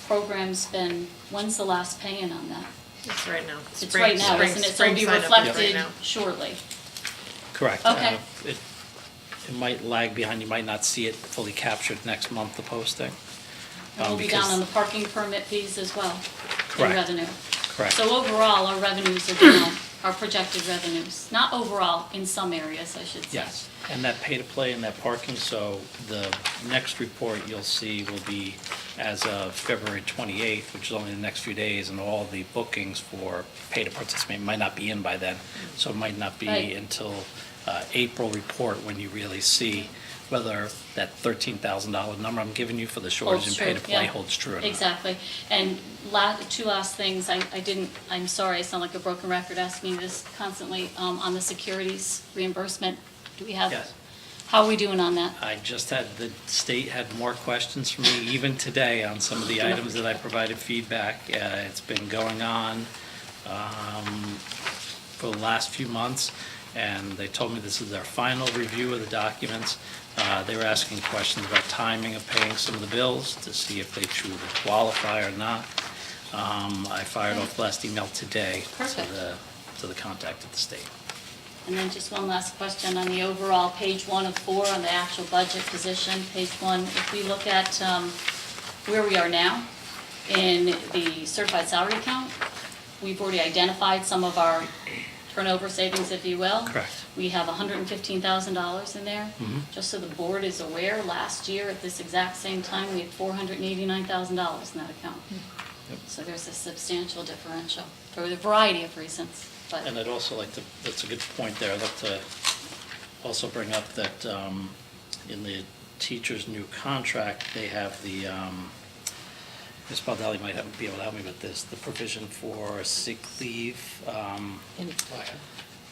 programs been, when's the last pay-in on that? It's right now. It's right now, isn't it? So it'll be reflected shortly. Correct. Okay. It might lag behind, you might not see it fully captured next month, the posting. And we'll be down on the parking permit fees as well, in Correct. revenue. Correct. So overall, our revenues are down, our projected revenues. Not overall, in some areas, I should say. Yes, and that pay-to-play and that parking, so the next report you'll see will be as of February 28th, which is only the next few days, and all the bookings for pay-to-participate might not be in by then. So it might not be Right. until April report when you really see whether that $13,000 number I'm giving you for the shortage in Holds true, pay-to-play yeah. holds true or not. Exactly. And two last things, I'm sorry, I sound like a broken record asking you this constantly, on the securities reimbursement. Do we have? Yes. How are we doing on that? I just had, the state had more questions for me even today on some of the items that I provided feedback. It's been going on for the last few months, and they told me this is their final review of the documents. They were asking questions about timing of paying some of the bills to see if they truly qualify or not. I fired off the last email today Perfect. to the contact at the state. And then just one last question on the overall, page 1 of 4 on the actual budget position, page 1. If we look at where we are now in the certified salary account, we've already identified some of our turnover savings, if you will. Correct. We have $115,000 in there. Mhm. Just so the board is aware, last year at this exact same time, we had $489,000 in that account. Yep. So there's a substantial differential for a variety of reasons. But And I'd also like to, that's a good point there, I'd like to also bring up that in the teacher's new contract, they have the, Ms. Baldelli might be able to help me with this, the provision for sick leave.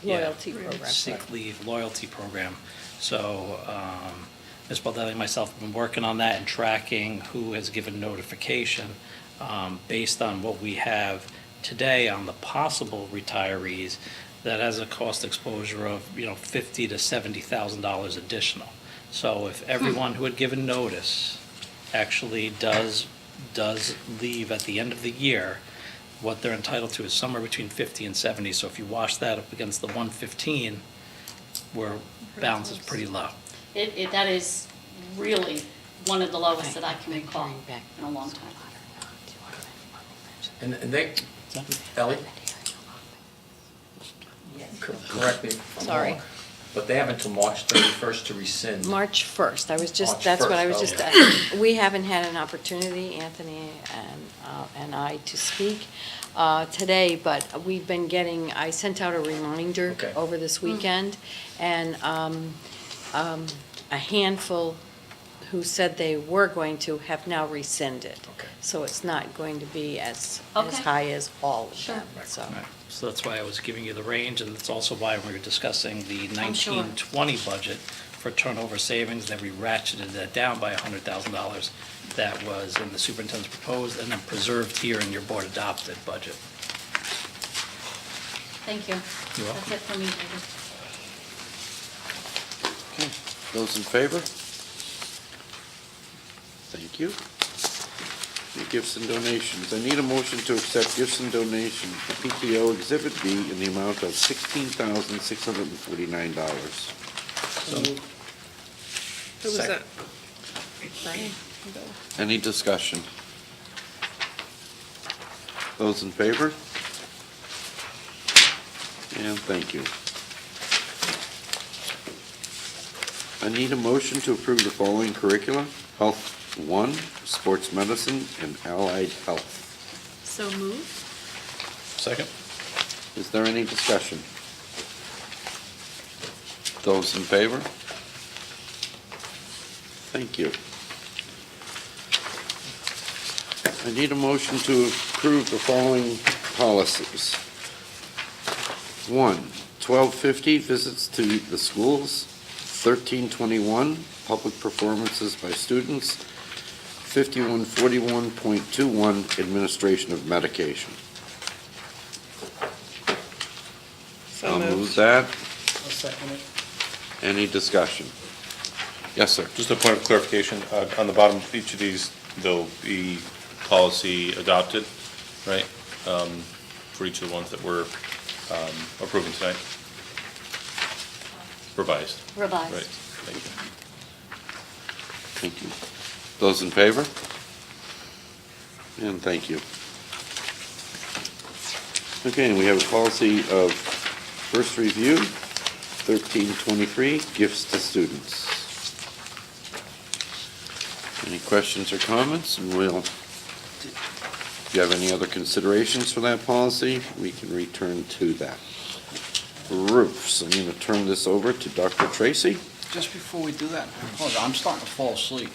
Loyalty program. Sick leave loyalty program. So Ms. Baldelli and myself have been working on that and tracking who has given notification based on what we have today on the possible retirees that has a cost exposure of, $50,000 to $70,000 additional. So if everyone who had given notice actually does leave at the end of the year, what they're entitled to is somewhere between 50 and 70. So if you wash that up against the 115, where balance is pretty low. that is really one of the lowest that I can recall in a long time. And they, Ellie? Correct me. if I'm Sorry. wrong. But they have until March 31st to rescind. March 1st, March that's what I 1st, was just, okay. we haven't had an opportunity, Anthony and I, to speak today, but we've been getting, I sent out a reminder Okay. over this weekend, and a handful who said they were going to have now rescinded. Okay. So it's not going to be as Okay. high as all of Sure. them, so. Right. So that's why I was giving you the range, and that's also why we were discussing the I'm sure. 1920 budget for turnover savings, that we ratcheted that down by $100,000 that was in the superintendent's proposed and then preserved here in your board adopted budget. Thank you. You're welcome. That's it for me, David. Okay, those in favor? Thank you. The gifts and donations. I need a motion to accept gifts and donations for PTO Exhibit B in the amount of $16,649. Who was that? Any discussion? Those in favor? And thank you. I need a motion to approve the following curricula: Health 1, Sports Medicine, and Allied Health. So moved. Second? Is there any discussion? Those in favor? Thank you. I need a motion to approve the following policies. 1, 1250, visits to the schools. 1321, public performances by students. 5141.21, administration of medication. I'll move that. I'll second it. Any discussion? Yes, sir. Just a point of clarification, on the bottom of each of these, there'll be policy adopted, right? For each of the ones that we're approving tonight? Revised. Revised. Right, thank you. Thank you. Those in favor? And thank you. Okay, and we have a policy of first review, 1323, gifts to students. Any questions or comments? And we'll, if you have any other considerations for that policy, we can return to that. Roofs, I'm going to turn this over to Dr. Tracy. Just before we do that, I'm starting to fall asleep.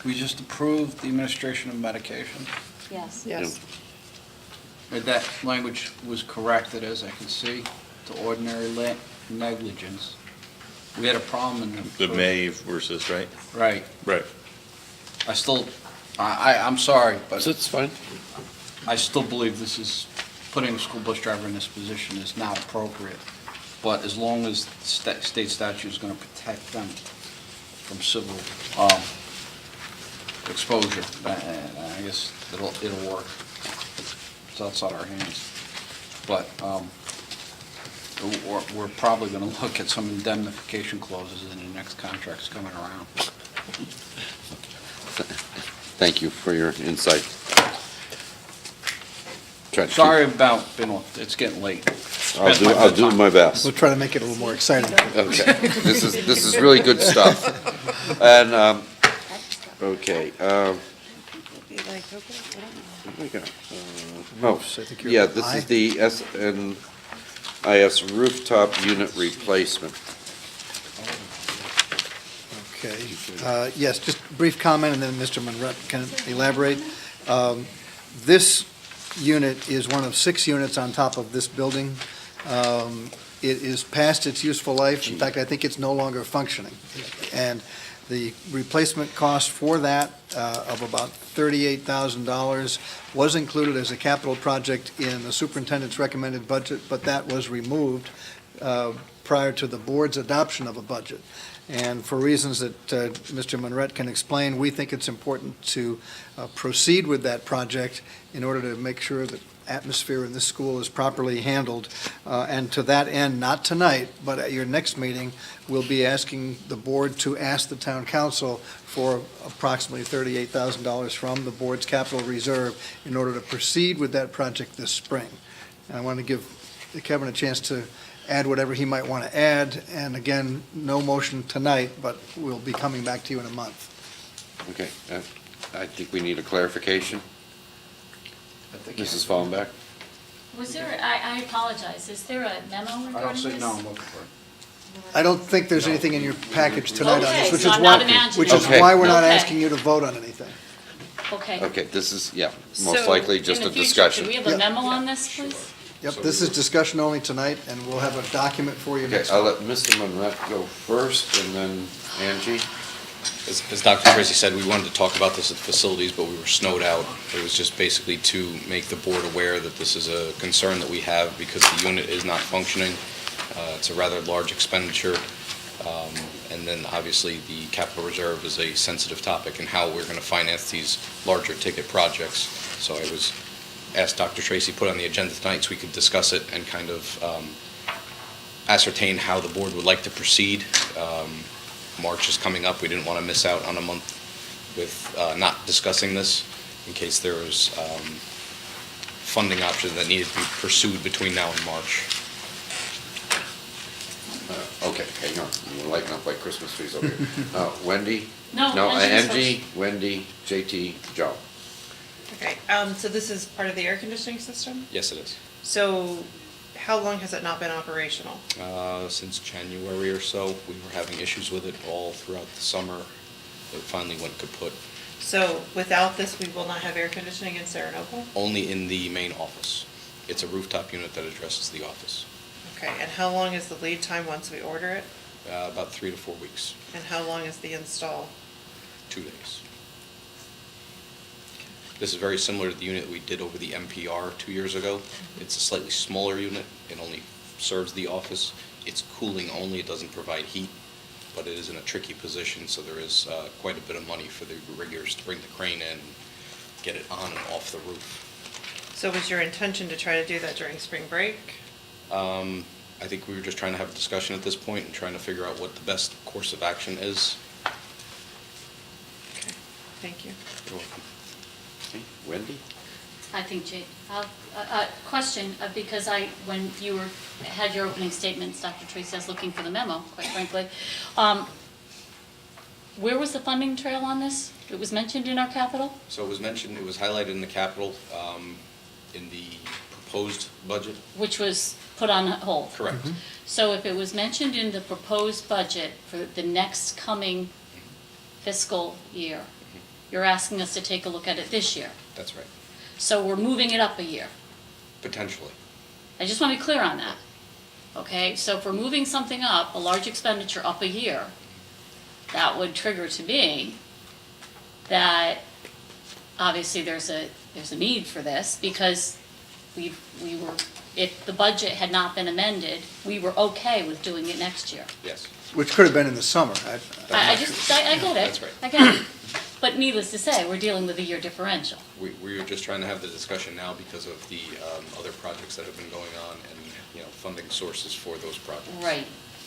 We just approved the administration of medication. Yes. Yes. That language was corrected, as I can see, to ordinary negligence. We had a problem in The May versus, right? Right. Right. I still, I'm sorry, but That's fine. I still believe this is, putting a school bus driver in this position is not appropriate. But as long as state statute is going to protect them from civil exposure, I guess it'll work. It's outside our hands. But we're probably going to look at some indemnification clauses in the next contracts coming around. Thank you for your insight. Try to keep- Sorry about, it's getting late. I'll do my best. We'll try to make it a little more exciting. Okay, this is really good stuff. And, okay, what do we got? Oh, yeah, this is the SNIS rooftop unit replacement. Okay, yes, just a brief comment, and then Mr. Monrette can elaborate. This unit is one of 6 units on top of this building. It is past its useful life. In fact, I think it's no longer functioning. And the replacement cost for that of about $38,000 was included as a capital project in the superintendent's recommended budget, but that was removed prior to the board's adoption of a budget. And for reasons that Mr. Monrette can explain, we think it's important to proceed with that project in order to make sure that atmosphere in this school is properly handled. And to that end, not tonight, but at your next meeting, we'll be asking the board to ask the town council for approximately $38,000 from the board's capital reserve in order to proceed with that project this spring. And I want to give Kevin a chance to add whatever he might want to add. And again, no motion tonight, but we'll be coming back to you in a month. Okay, I think we need a clarification. Mrs. Fallenbach? Was there, I apologize, is there a memo I don't regarding see, this? no, I'm looking for it. I don't think there's anything in your package tonight on Okay, this, which so is I'm not why, imagining. which is Okay. why we're not Okay. asking you to vote on anything. Okay. Okay, this is, yeah, most So, likely just in a the future, discussion. Do we have a Yeah. memo on this, please? Yep, this is discussion only tonight, and we'll have a document for you Okay, next I'll month. let Mr. Monrette go first, and then Angie. As Dr. Tracy said, we wanted to talk about this at the facilities, but we were snowed out. It was just basically to make the board aware that this is a concern that we have because the unit is not functioning. It's a rather large expenditure. And then obviously the capital reserve is a sensitive topic and how we're going to finance these larger ticket projects. So I was asked Dr. Tracy put on the agenda tonight so we could discuss it and kind of ascertain how the board would like to proceed. March is coming up. We didn't want to miss out on a month with not discussing this in case there was funding options that needed to be pursued between now and March. Okay, hang on, we're lighting up like Christmas trees over here. Wendy? No, No, Angie's Angie, Wendy, JT, Joe. Okay, so this is part of the air conditioning system? Yes, it is. So how long has it not been operational? Since January or so, we were having issues with it all throughout the summer. It finally went kaput. So without this, we will not have air conditioning in Saranople? Only in the main office. It's a rooftop unit that addresses the office. Okay, and how long is the lead time once we order it? About 3 to 4 weeks, And how long is the install? 2 days. This is very similar to the unit we did over the MPR 2 years ago. It's a slightly smaller unit. It only serves the office. It's cooling only. It doesn't provide heat, but it is in a tricky position, so there is quite a bit of money for the riggers to bring the crane in, get it on and off the roof. So was your intention to try to do that during spring break? I think we were just trying to have a discussion at this point and trying to figure out what the best course of action is. Okay, thank you. You're welcome. Okay, Wendy? I think, question, because when you had your opening statements, Dr. Tracy, I was looking for the memo, quite frankly. Where was the funding trail on this? It was mentioned in our capital? So it was mentioned, it was highlighted in the capital, in the proposed budget. Which was put on hold? Correct. So if it was mentioned in the proposed budget for the next coming fiscal year, you're asking us to take a look at it this year? That's right. So we're moving it up a year? Potentially. I just want to be clear on that. Okay, so if we're moving something up, a large expenditure up a year, that would trigger to me that obviously there's a need for this because we were, if the budget had not been amended, we were okay with doing it next year. Yes. Which could have been in the summer. I get it. That's right. I get it. But needless to say, we're dealing with a year differential. We are just trying to have the discussion now because of the other projects that have been going on and, funding sources for those projects.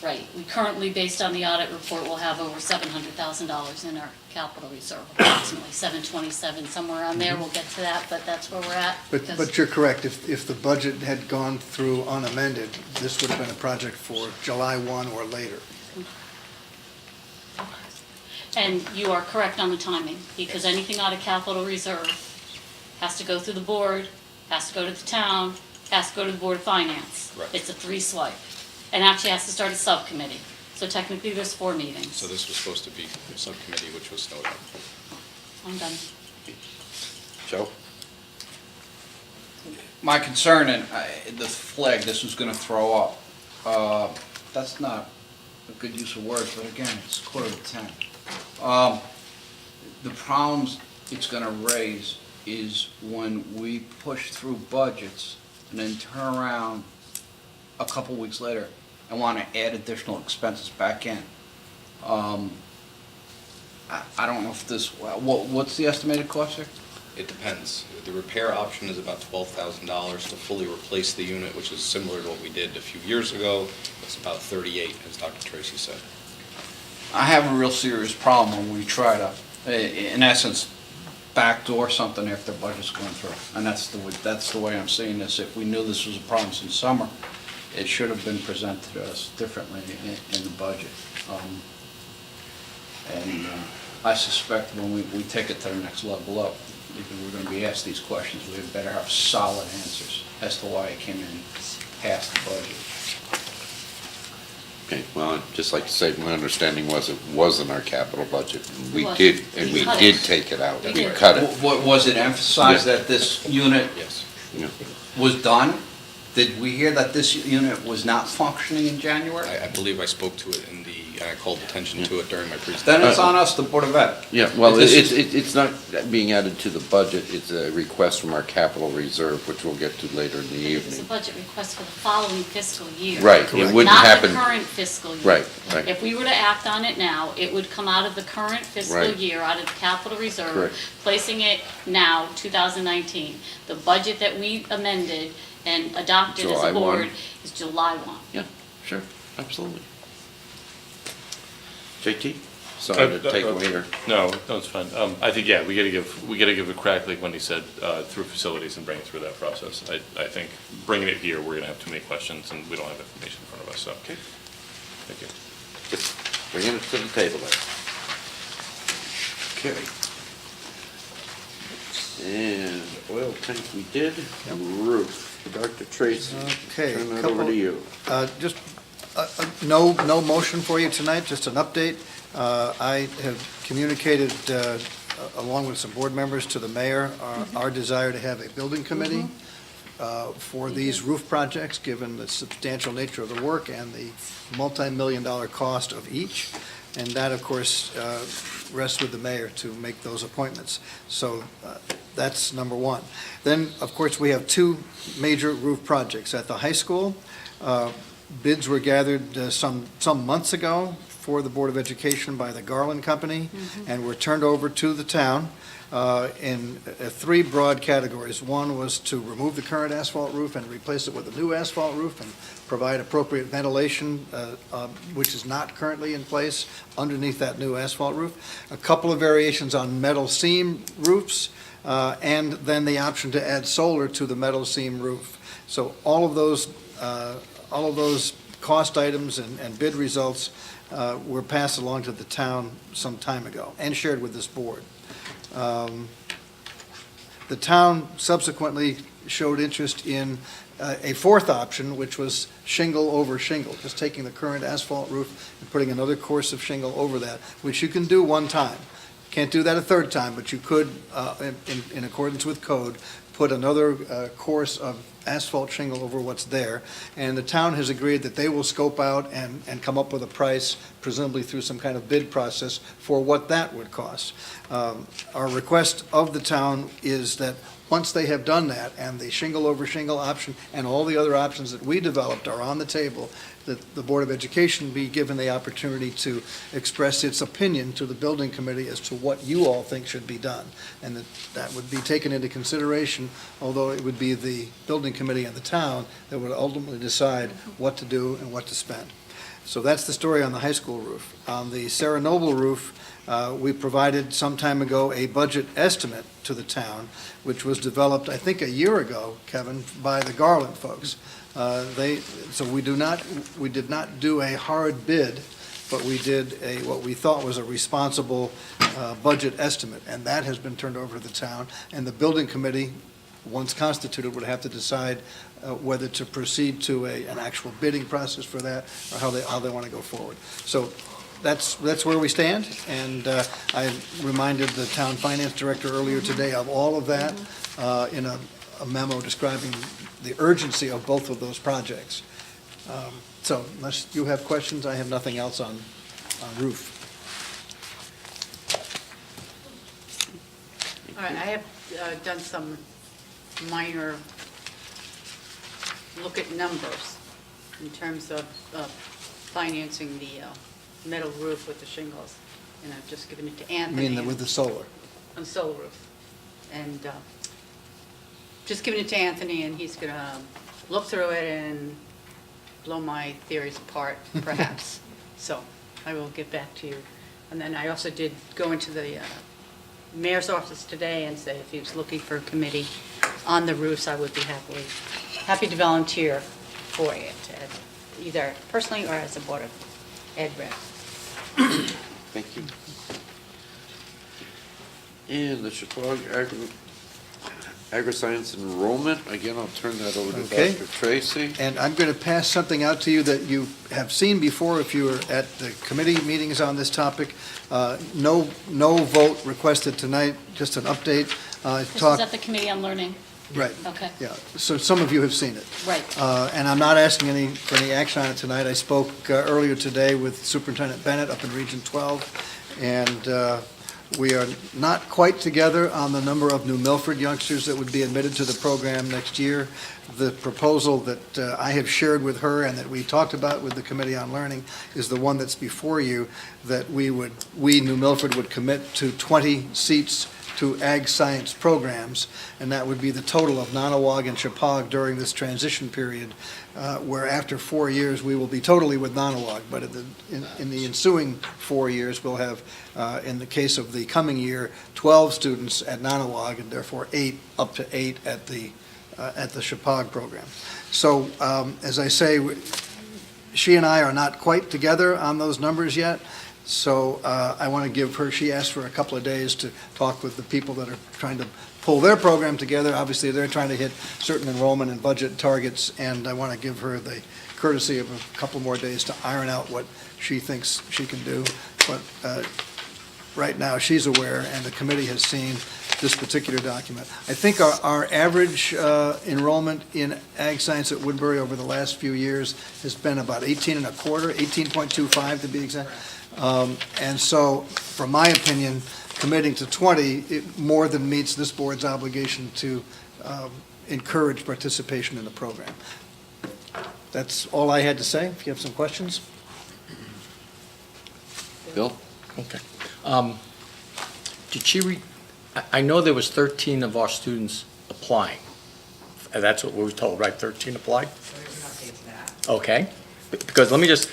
Right. We currently, based on the audit report, will have over $700,000 in our capital reserve, approximately 727, somewhere around there. We'll get to that, but that's where we're at. But you're correct, if the budget had gone through unamended, this would have been a project for July 1 or later. And you are correct on the timing, because anything out of capital reserve has to go through the board, has to go to the town, has to go to the Board of Finance. Right. It's a 3-swipe, and actually has to start a subcommittee. So technically, there's 4 meetings. So this was supposed to be a subcommittee, which was snowed out. I'm done. Joe? My concern, and the flag this was going to throw up, that's not a good use of words, but again, it's 9:45. The problems it's going to raise is when we push through budgets and then turn around a couple weeks later and want to add additional expenses back in. I don't know if this, what's the estimated cost here? It depends. The repair option is about $12,000 to fully replace the unit, which is similar to what we did a few years ago. It's about $38,000, as Dr. Tracy said. I have a real serious problem when we try to, in essence, backdoor something after the budget's going through. And that's the way I'm seeing this. If we knew this was a problem since summer, it should have been presented to us differently in the budget. And I suspect when we take it to the next level up, because we're gonna be asked these questions, we had better have solid answers as to why it came in past the budget. Okay, well, I'd just like to say, my understanding was it wasn't our capital budget. And we It did, wasn't. and We we cut did it. take it out. We We did. cut it. Was it emphasized Yeah. that this unit Yes. Yeah. was done? Did we hear that this unit was not functioning in January? I believe I spoke to it in I called attention to it during my presentation. Then it's on us, the Board of Ed. Yeah, well, This it's not being added to the budget, it's a request from our capital reserve, which we'll get to later in the It's a evening. budget request for the following fiscal year. Right, it wouldn't Not happen. the current fiscal year. Right, right. If we were to act on it now, it would come out of the current fiscal Right. year, out of the capital reserve, Correct. placing it now, 2019. The budget that we amended and adopted as July a 1. board is July 1. Yeah, sure, absolutely. JT, sorry to take away your. No, it's fine. I think, yeah, we gotta give a crack, like Wendy said, through facilities and bring it through that process. I think bringing it here, we're gonna have too many questions and we don't have information in front of us, so. Okay. Thank you. Just bringing it to the table there. Okay. And oil tank we did, and roof. Dr. Tracy, Okay, turn that couple- over to you. Just, no motion for you tonight, just an update. I have communicated, along with some board members, to the mayor, our desire to have a building committee for these roof projects, given the substantial nature of the work and the multi-million-dollar cost of each. And that, of course, rests with the mayor to make those appointments. So that's number one. Then, of course, we have two major roof projects. At the high school, bids were gathered some months ago for the Board of Education by the Garland Company, and were turned over to the town in three broad categories. One was to remove the current asphalt roof and replace it with a new asphalt roof and provide appropriate ventilation, which is not currently in place underneath that new asphalt roof. A couple of variations on metal seam roofs, and then the option to add solar to the metal seam roof. So all of those cost items and bid results were passed along to the town some time ago and shared with this board. The town subsequently showed interest in a fourth option, which was shingle over shingle, just taking the current asphalt roof and putting another course of shingle over that, which you can do one time. Can't do that a third time, but you could, in accordance with code, put another course of asphalt shingle over what's there. And the town has agreed that they will scope out and come up with a price, presumably through some kind of bid process, for what that would cost. Our request of the town is that once they have done that, and the shingle over shingle option and all the other options that we developed are on the table, that the Board of Education be given the opportunity to express its opinion to the building committee as to what you all think should be done. And that would be taken into consideration, although it would be the building committee and the town that would ultimately decide what to do and what to spend. So that's the story on the high school roof. On the Sarah Noble roof, we provided some time ago a budget estimate to the town, which was developed, I think, a year ago, Kevin, by the Garland folks. So we did not do a hard bid, but we did what we thought was a responsible budget estimate, and that has been turned over to the town. And the building committee, once constituted, would have to decide whether to proceed to an actual bidding process for that, or how they want to go forward. So that's where we stand, and I reminded the town finance director earlier today of all of that in a memo describing the urgency of both of those projects. So unless you have questions, I have nothing else on roof. All right, I have done some minor look at numbers in terms of financing the metal roof with the shingles, and I've just given it to I Anthony. mean, with the solar. On solar roof. And just giving it to Anthony, and he's going to look through it and blow my theories apart, perhaps. So I will get back to you. And then I also did go into the mayor's office today and say if he was looking for a committee on the roofs, I would be happy to volunteer for it, either personally or as a Board of Ed rep. Thank you. And the Chicago Agri-Science enrollment, again, I'll turn that over to Okay. Dr. Tracy. And I'm going to pass something out to you that you have seen before if you were at the committee meetings on this topic. No vote requested tonight, just an update. This is at the Committee on Learning. Right, Okay, yeah. So some of you have seen it. right. And I'm not asking for any action on it tonight. I spoke earlier today with Superintendent Bennett up in Region 12, and we are not quite together on the number of New Milford youngsters that would be admitted to the program next year. The proposal that I have shared with her and that we talked about with the Committee on Learning is the one that's before you, that we, New Milford, would commit to 20 seats to ag science programs, and that would be the total of Nonawag and Chippewa during this transition period, where after 4 years, we will be totally with Nonawag, but in the ensuing 4 years, we'll have, in the case of the coming year, 12 students at Nonawag, and therefore up to eight at the Chippewa program. So, as I say, she and I are not quite together on those numbers yet. So I want to give her, she asked for a couple of days to talk with the people that are trying to pull their program together. Obviously, they're trying to hit certain enrollment and budget targets, and I want to give her the courtesy of a couple more days to iron out what she thinks she can do. But right now, she's aware, and the committee has seen this particular document. I think our average enrollment in ag science at Woodbury over the last few years has been about 18.25 to be exact. And so, from my opinion, committing to 20, it more than meets this board's obligation to encourage participation in the program. That's all I had to say. If you have some questions. Bill? Okay. Did she I know there was 13 of our students applying. That's what we were told, right? 13 applied? Okay. Because let me just,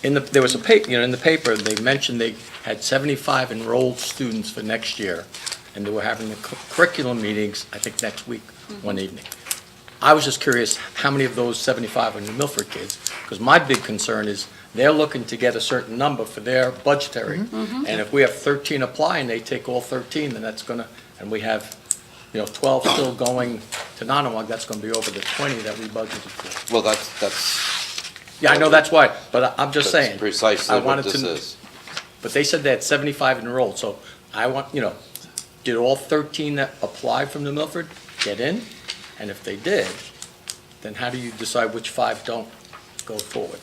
there was a paper, in the paper, they mentioned they had 75 enrolled students for next year, and they were having the curriculum meetings, I think next week, one evening. I was just curious, how many of those 75 are New Milford kids? Because my big concern is they're looking to get a certain number for their budgetary. And if we have 13 apply and they take all 13, then that's gonna, and we have, 12 still going to Nonawag, that's gonna be over the 20 that we budgeted for. Well, that's. Yeah, I know that's why, but I'm just That's saying. precisely I what wanted this to- is. But they said they had 75 enrolled, so I want, did all 13 that applied from New Milford get in? And if they did, then how do you decide which 5 don't go forward?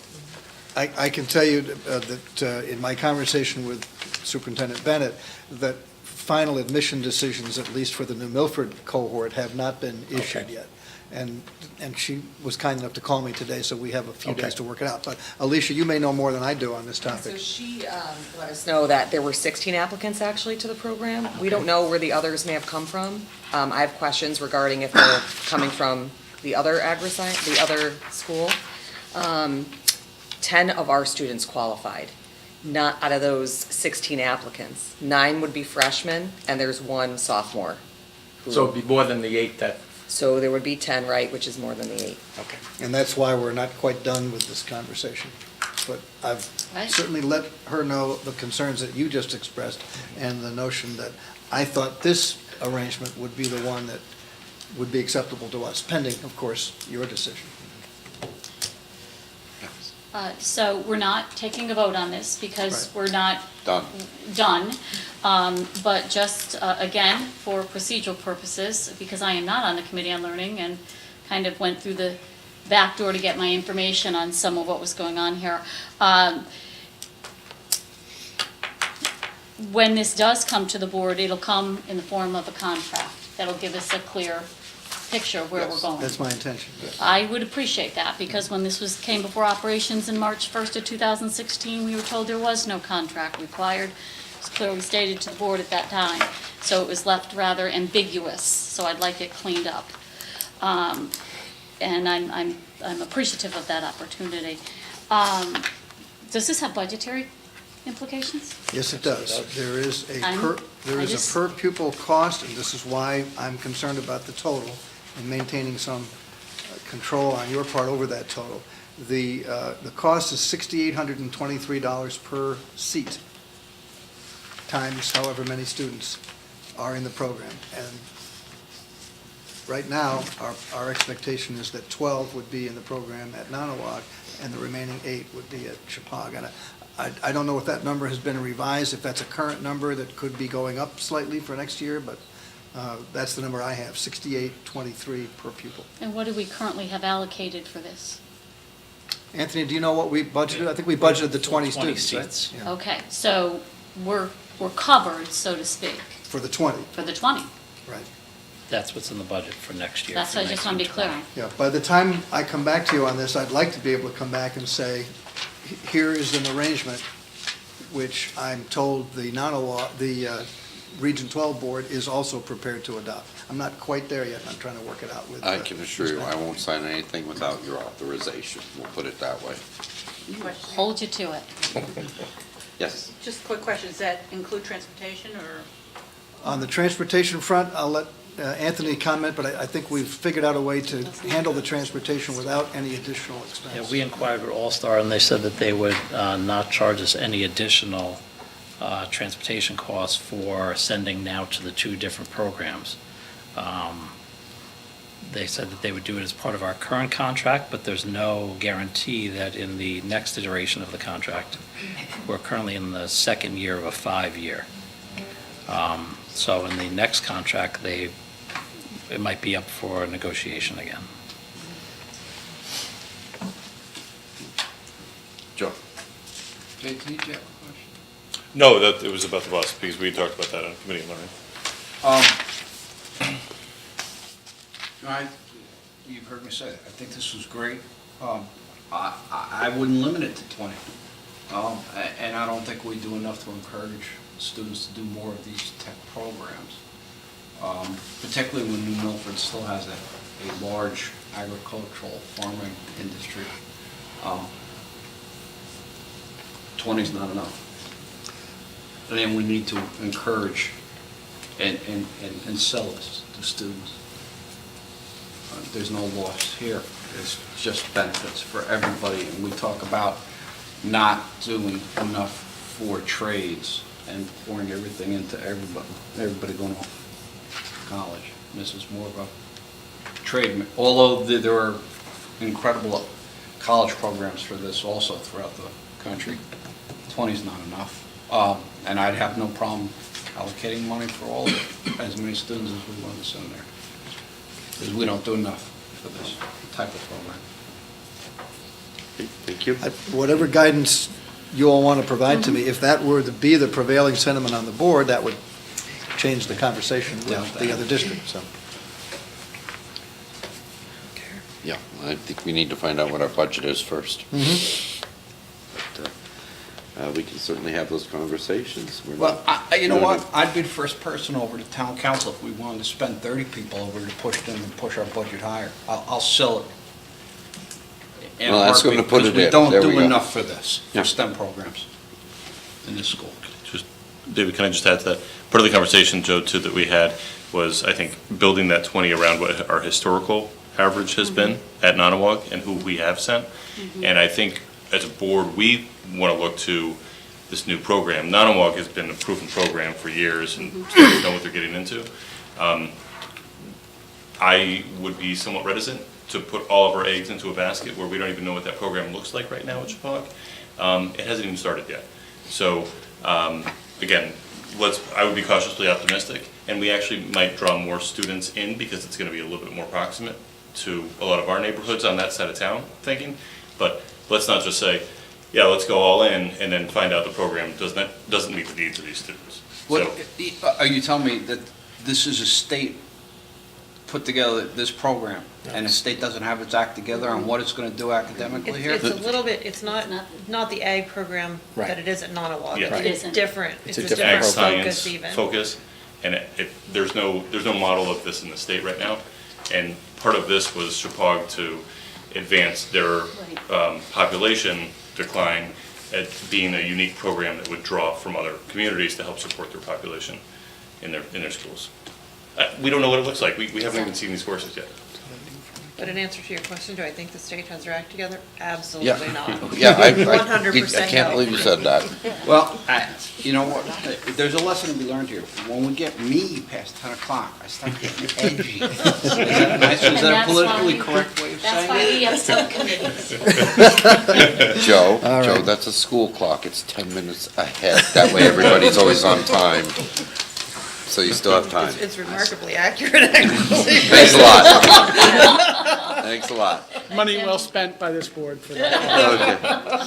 I can tell you that in my conversation with Superintendent Bennett, that final admission decisions, at least for the New Milford cohort, have not been issued Okay. yet. And she was kind enough to call me today, so we have a few Okay. days to work it out. But Alicia, you may know more than I do on this So topic. she let us know that there were 16 applicants actually to the program. We don't know where the others may have come from. I have questions regarding if they're coming from the other agri-science, the other school. 10 of our students qualified, not out of those 16 applicants. 9 would be freshmen, and there's 1 sophomore. So it'd be more than the 8 that, So there would be 10, right, which is more than the 8. okay. And that's why we're not quite done with this conversation. But I've Right. certainly let her know the concerns that you just expressed and the notion that I thought this arrangement would be the one that would be acceptable to us, pending, of course, your decision. So we're not taking a vote on this because Right. we're not Done. But just, again, for procedural purposes, because I am not on the Committee on Learning and kind of went through the back door to get my information on some of what was going on here. When this does come to the board, it'll come in the form of a contract. That'll give us a clear picture of where we're Yes, going. That's my intention. I would appreciate that, because when this came before operations in March 1st of 2016, we were told there was no contract required. It was clearly stated to the board at that time, so it was left rather ambiguous, so I'd like it cleaned up. And I'm appreciative of that opportunity. Does this have budgetary implications? Yes, it does. There is I a just- per pupil cost, and this is why I'm concerned about the total and maintaining some control on your part over that total. The cost is $6,823 per seat, times however many students are in the program. And right now, our expectation is that 12 would be in the program at Nanawag, and the remaining 8 would be at Chippewa. And I don't know if that number has been revised, if that's a current number that could be going up slightly for next year, but that's the number I have, $6,823 per pupil. And what do we currently have allocated for this? Anthony, do you know what we budgeted? I think we budgeted the 20 students, right? seats. Yeah. Okay, so we're covered, so to speak, For the 20, for the 20. right. That's what's in the budget for next year. That's for what I just want to be clear 1920. on. Yeah, by the time I come back to you on this, I'd like to be able to come back and say, here is an arrangement which I'm told the Region 12 Board is also prepared to adopt. I'm not quite there yet, I'm trying to work it out with. I can assure you, I won't sign anything without your authorization, we'll put it that way. Hold you to it. Yes. Just a quick question, does that include transportation or? On the transportation front, I'll let Anthony comment, but I think we've figured out a way to handle the transportation without any additional expense. Yeah, we inquired with All-Star, and they said that they would not charge us any additional transportation costs for sending now to the 2 different programs. They said that they would do it as part of our current contract, but there's no guarantee that in the next iteration of the contract, we're currently in the second year of a 5-year. So in the next contract, it might be up for negotiation again. Joe? JT, do you have a question? No, it was about the bus, because we talked about that on Committee on Learning. You've heard me say that. I think this was great. I wouldn't limit it to 20. And I don't think we do enough to encourage students to do more of these tech programs, particularly when New Milford still has a large agricultural farming industry. 20 is not enough. And then we need to encourage and sell this to students. There's no loss here. It's just benefits for everybody. And we talk about not doing enough for trades and pouring everything into everybody going off to college. And this is more of a trade. Although there are incredible college programs for this also throughout the country, 20 is not enough. And I'd have no problem allocating money for all of it, as many students as we want to send there. Because we don't do enough for this type of program. Thank you. Whatever guidance you all want to provide to me, if that were to be the prevailing sentiment on the board, that would change the conversation with the other districts, so. Yeah, I think we need to find out what our budget is first. But, we can certainly have those conversations. We're Well, not- you know what? I'd be the first person over to town council if we wanted to spend 30 people over to push them and push our budget higher. I'll sell it. in a Well, that's gonna heartbeat, put it because in. we don't There we do go. enough for this, Yeah. for STEM programs in this school. David, can I just add to that? Part of the conversation, Joe, too, that we had was, I think, building that 20 around what our historical average has been at Nanawag and who we have sent. And I think, as a board, we want to look to this new program. Nanawag has been a proven program for years, and students know what they're getting into. I would be somewhat reticent to put all of our eggs into a basket where we don't even know what that program looks like right now at Chippewa. It hasn't even started yet. So, again, I would be cautiously optimistic, and we actually might draw more students in because it's going to be a little bit more proximate to a lot of our neighborhoods on that side of town thinking. But let's not just say, yeah, let's go all in, and then find out the program doesn't meet the needs of these students. What, are you telling me that this is a state put together this program, and the state doesn't have its act together on what it's going to do academically here? It's a little bit, it's not the ag program Right. that it is at Nanawag. Yeah. Right. It's different. It's a Ag different science focus even. focus, and there's no model of this in the state right now. And part of this was Chippewa to advance their population decline at being a unique program that would draw from other communities to help support their population in their schools. We don't know what it looks like. We haven't even seen these courses yet. But in answer to your question, do I think the state has their act together? Yeah, Absolutely not. yeah, I 100% can't no. believe you said that. Well, you know what, there's a lesson to be learned here. When we get me past 10 o'clock, I start getting edgy. Is that nice? Is that a politically correct way of saying it? That's why we have subcommittees. Joe, All Joe, right. that's a school clock, it's 10 minutes ahead. That way everybody's always on time. So you still have time. It's remarkably accurate, actually. Thanks a lot. Thanks a lot. Money well spent by this board for that.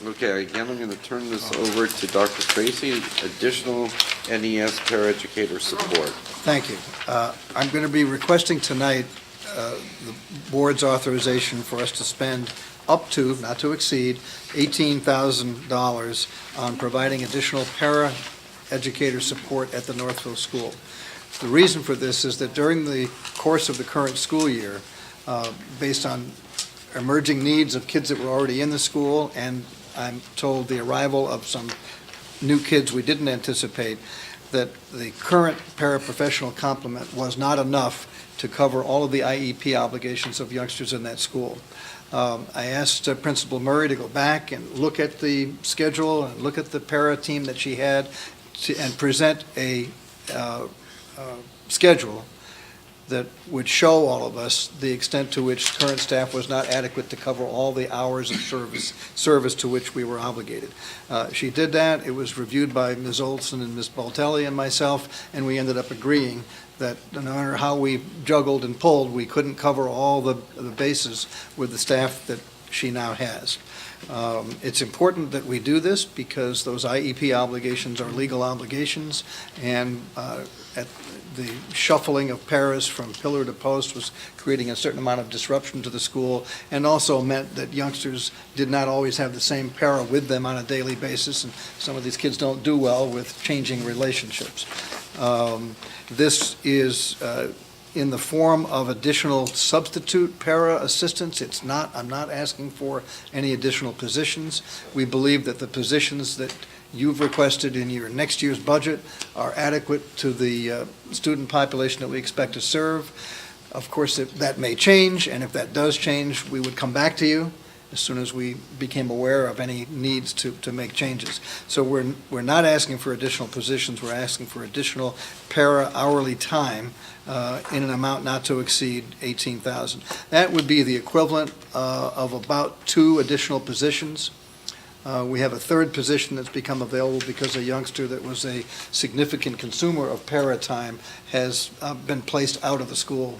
Okay, again, I'm gonna turn this over to Dr. Tracy, additional NES paraeducator support. Thank you. I'm going to be requesting tonight the board's authorization for us to spend up to, not to exceed, $18,000 on providing additional para-educator support at the Northville School. The reason for this is that during the course of the current school year, based on emerging needs of kids that were already in the school, and I'm told the arrival of some new kids we didn't anticipate, that the current paraprofessional complement was not enough to cover all of the IEP obligations of youngsters in that school. I asked Principal Murray to go back and look at the schedule and look at the para team that she had and present a schedule that would show all of us the extent to which current staff was not adequate to cover all the hours of service to which we were obligated. She did that. It was reviewed by Ms. Olson and Ms. Baltelli and myself, and we ended up agreeing that no matter how we juggled and pulled, we couldn't cover all the bases with the staff that she now has. It's important that we do this because those IEP obligations are legal obligations, and at the shuffling of paras from pillar to post was creating a certain amount of disruption to the school, and also meant that youngsters did not always have the same para with them on a daily basis, and some of these kids don't do well with changing relationships. This is in the form of additional substitute para assistants. I'm not asking for any additional positions. We believe that the positions that you've requested in your next year's budget are adequate to the student population that we expect to serve. Of course, that may change, and if that does change, we would come back to you as soon as we became aware of any needs to make changes. So we're not asking for additional positions, we're asking for additional para hourly time in an amount not to exceed $18,000. That would be the equivalent of about 2 additional positions. We have a third position that's become available because a youngster that was a significant consumer of para time has been placed out of the school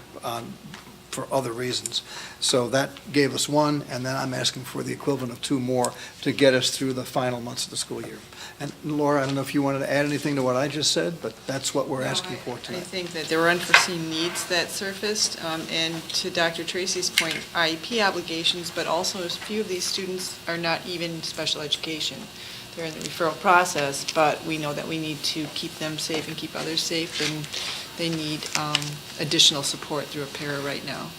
for other reasons. So that gave us 1, and then I'm asking for the equivalent of 2 more to get us through the final months of the school year. And Laura, I don't know if you wanted to add anything to what I just said, but that's what we're asking for I tonight. think that there were unforeseen needs that surfaced, and to Dr. Tracy's point, IEP obligations, but also a few of these students are not even special education. They're in the referral process, but we know that we need to keep them safe and keep others safe, and they need additional support through a para right now.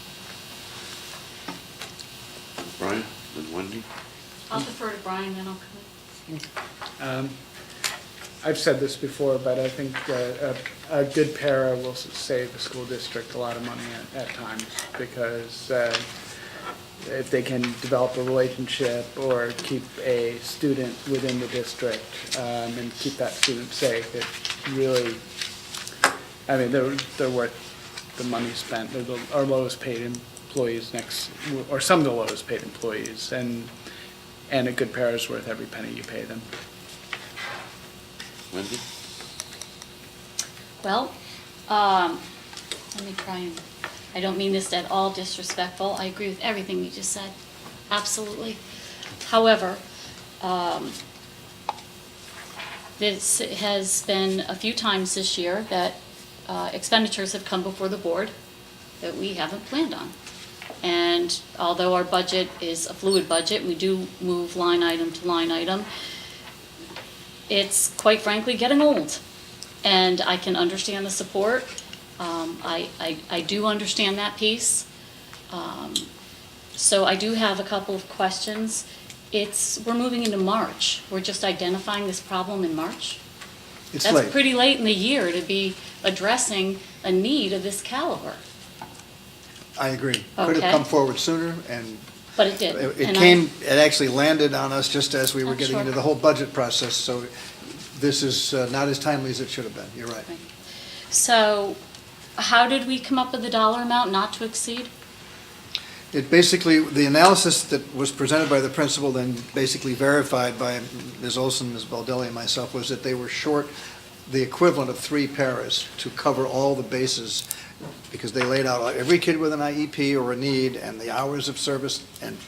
Brian and Wendy? I'll defer to Brian, then I'll come in. I've said this before, but I think a good para will save the school district a lot of money at times, because if they can develop a relationship or keep a student within the district and keep that student safe, it really, I mean, they're worth the money spent. They're our lowest paid employees or some of the lowest paid employees, and a good para is worth every penny you pay them. Wendy? Well, let me try and, I don't mean this at all disrespectful. I agree with everything you just said, absolutely. However, this has been a few times this year that expenditures have come before the board that we haven't planned on. And although our budget is a fluid budget, we do move line item to line item, it's quite frankly getting old. And I can understand the support. I do understand that piece. So I do have a couple of questions. We're moving into March. We're just identifying this problem in March. It's late. That's pretty late in the year to be addressing a need of this caliber. I agree. Could have Okay. come forward sooner, and But it did. it actually landed on us just as we were I'm getting sure. into the whole budget process, so this is not as timely as it should have been. You're right. So how did we come up with the dollar amount not to exceed? It basically, the analysis that was presented by the principal, then basically verified by Ms. Olson, Ms. Baldelli, and myself, was that they were short the equivalent of 3 paras to cover all the bases, because they laid out every kid with an IEP or a need and the hours of service, and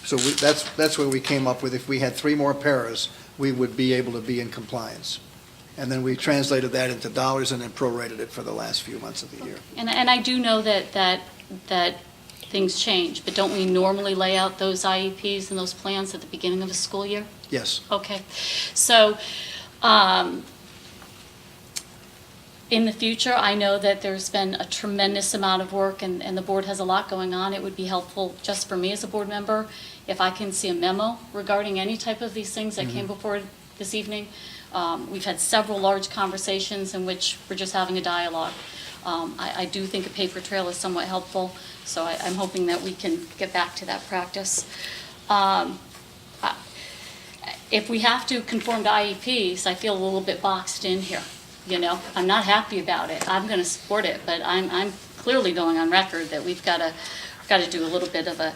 so that's where we came up with, if we had 3 more paras, we would be able to be in compliance. And then we translated that into dollars and then prorated it for the last few months of the year. And I do know that things change, but don't we normally lay out those IEPs and those plans at the beginning of the school year? Yes. Okay. So, in the future, I know that there's been a tremendous amount of work and the board has a lot going on. It would be helpful just for me as a board member if I can see a memo regarding any type of these things that came before this evening. We've had several large conversations in which we're just having a dialogue. I do think a paper trail is somewhat helpful, so I'm hoping that we can get back to that practice. If we have to conform to IEPs, I feel a little bit boxed in here, you know? I'm not happy about it. I'm going to support it, but I'm clearly going on record that we've got to do a little bit of a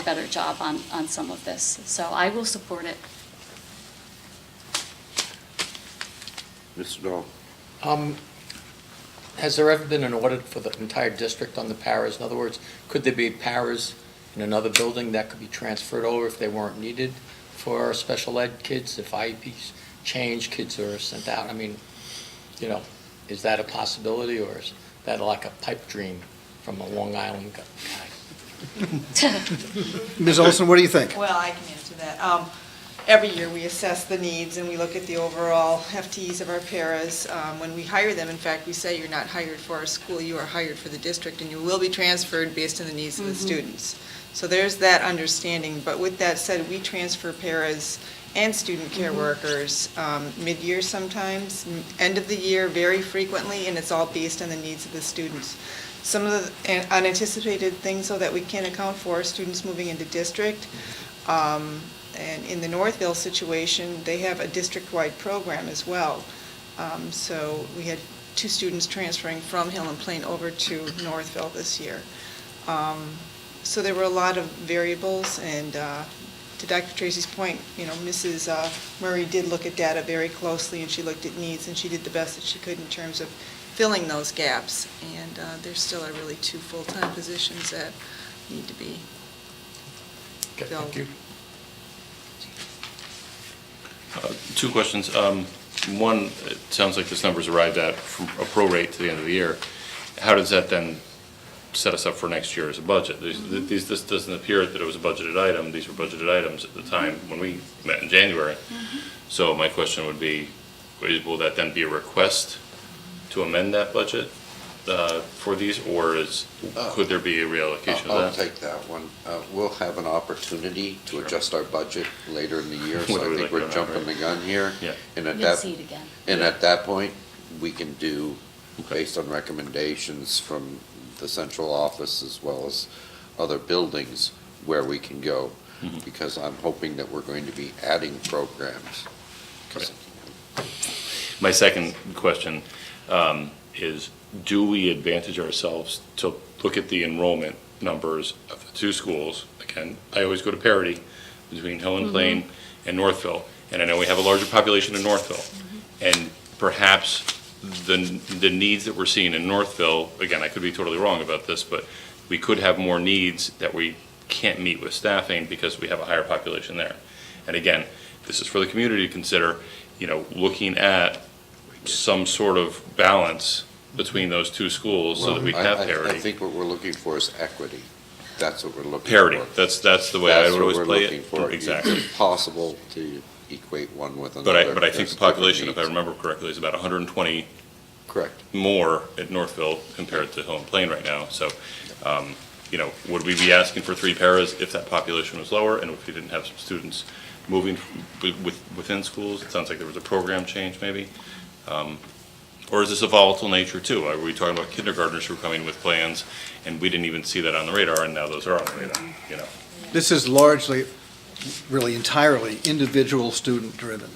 better job on some of this. So I will support it. Mr. Dahl? Has there ever been an audit for the entire district on the paras? In other words, could there be paras in another building that could be transferred over if they weren't needed for our special ed kids? If IEPs change, kids are sent out? I mean, you know, is that a possibility, or is that like a pipe dream from a Long Island guy? Ms. Olson, what do you think? Well, I can answer that. Every year, we assess the needs, and we look at the overall FTEs of our paras. When we hire them, in fact, we say you're not hired for our school, you are hired for the district, and you will be transferred based on the needs of the students. So there's that understanding. But with that said, we transfer paras and student care workers mid-year sometimes, end of the year very frequently, and it's all based on the needs of the students. Some of the unanticipated things, though, that we can't account for, students moving into district. And in the Northville situation, they have a district-wide program as well. So we had 2 students transferring from Hill and Plain over to Northville this year. So there were a lot of variables, and to Dr. Tracy's point, you know, Mrs. Murray did look at data very closely, and she looked at needs, and she did the best that she could in terms of filling those gaps. And there still are really 2 full-time positions that need to be filled. Thank you. 2 questions. One, it sounds like this number's arrived at from a prorate to the end of the year. How does that then set us up for next year as a budget? This doesn't appear that it was a budgeted item. These were budgeted items at the time when we met in January. So my question would be, will that then be a request to amend that budget for these, or could there be a reallocation of that? I'll take that one. We'll have an opportunity to adjust our budget later in the year, so I think we're jumping the gun here. Yeah. And at You'll that, see it again. and at that point, we can do, based on recommendations from the central office as well as other buildings, where we can go. Because I'm hoping that we're going to be adding programs. Right. My second question is, do we advantage ourselves to look at the enrollment numbers of the 2 schools? Again, I always go to parity between Hill and Plain and Northville, and I know we have a larger population in Northville. And perhaps the needs that we're seeing in Northville, again, I could be totally wrong about this, but we could have more needs that we can't meet with staffing because we have a higher population there. And again, this is for the community to consider, you know, looking at some sort of balance between those 2 schools so that we have parity. I think what we're looking for is equity. That's what we're looking for. Parity, that's the way I would always play it. That's what we're looking for. Exactly. It's possible to equate one with another. But I think There's the population, if different I remember correctly, is about 120 Correct. more at Northville compared to Hill and Plain right now. So, you know, would we be asking for 3 paras if that population was lower and if we didn't have some students moving within schools? It sounds like there was a program change maybe. Or is this a volatile nature too? Are we talking about kindergartners who are coming with plans and we didn't even see that on the radar and now those are on the radar, you know? This is largely, really entirely individual student driven,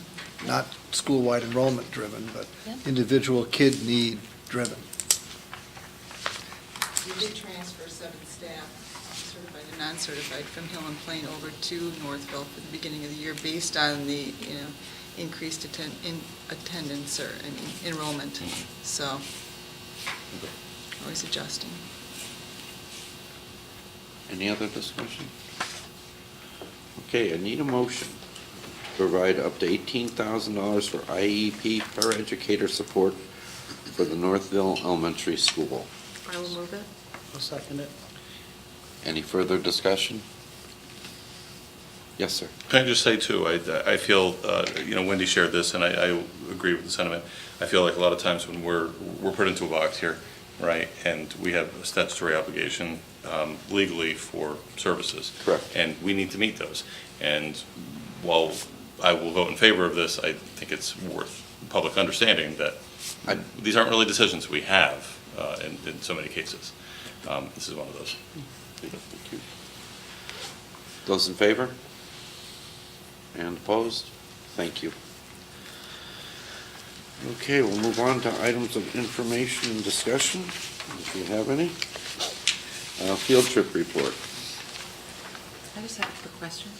not school-wide enrollment driven, but individual kid need driven. We did transfer 7 staff, certified and non-certified, from Hill and Plain over to Northville for the beginning of the year based on the, increased attendance or enrollment. So, always adjusting. Any other discussion? Okay, I need a motion. Provide up to $18,000 for IEP paraeducator support for the Northville Elementary School. I will move it. I'll second it. Any further discussion? Yes, sir. Can I just say too, I feel, Wendy shared this and I agree with the sentiment. I feel like a lot of times when we're put into a box here, right, and we have a statutory obligation legally for services. Correct. And we need to meet those. And while I will vote in favor of this, I think it's worth public understanding that these aren't really decisions we have in so many cases. This is one of those. Thank you. Those in favor? And opposed? Thank you. Okay, we'll move on to items of information and discussion, if you have any. Field trip report. I just have a quick question.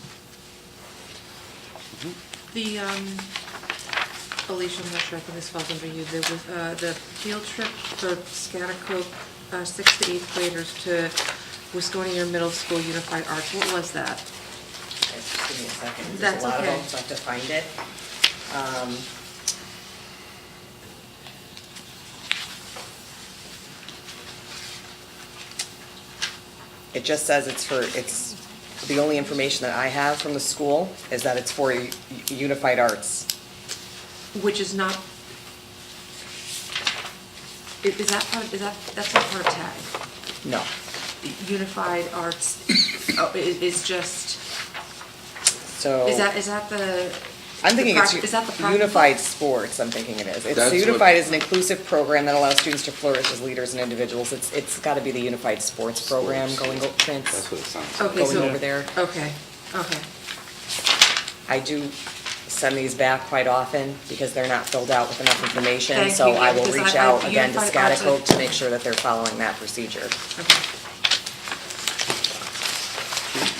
Mm-hmm. The, Alicia, I'm not sure, I think this falls under you, there was, the field trip for Schaghticoke, 6th to 8th graders to Wisconsin Middle School Unified Arts, what was that? Just give me a second. That's There's a lot of okay. them, so I have to find it. It just says it's, the only information that I have from the school is that it's for Unified Arts. Which is not, is that part, that's not part of TAG? No. Unified Arts, is just, So. is that the? I'm thinking it's is that the practical? Unified Sports, I'm thinking it is. That's It's what- Unified is an inclusive program that allows students to flourish as leaders and individuals. It's got to be the Unified Sports program That's going what it sounds like. Okay, so. over there. Okay. I do send these back quite often because they're not filled out with enough information. Thank So you, I will because reach I- out again to Unified Arts- Schaghticoke to make sure that they're following that procedure.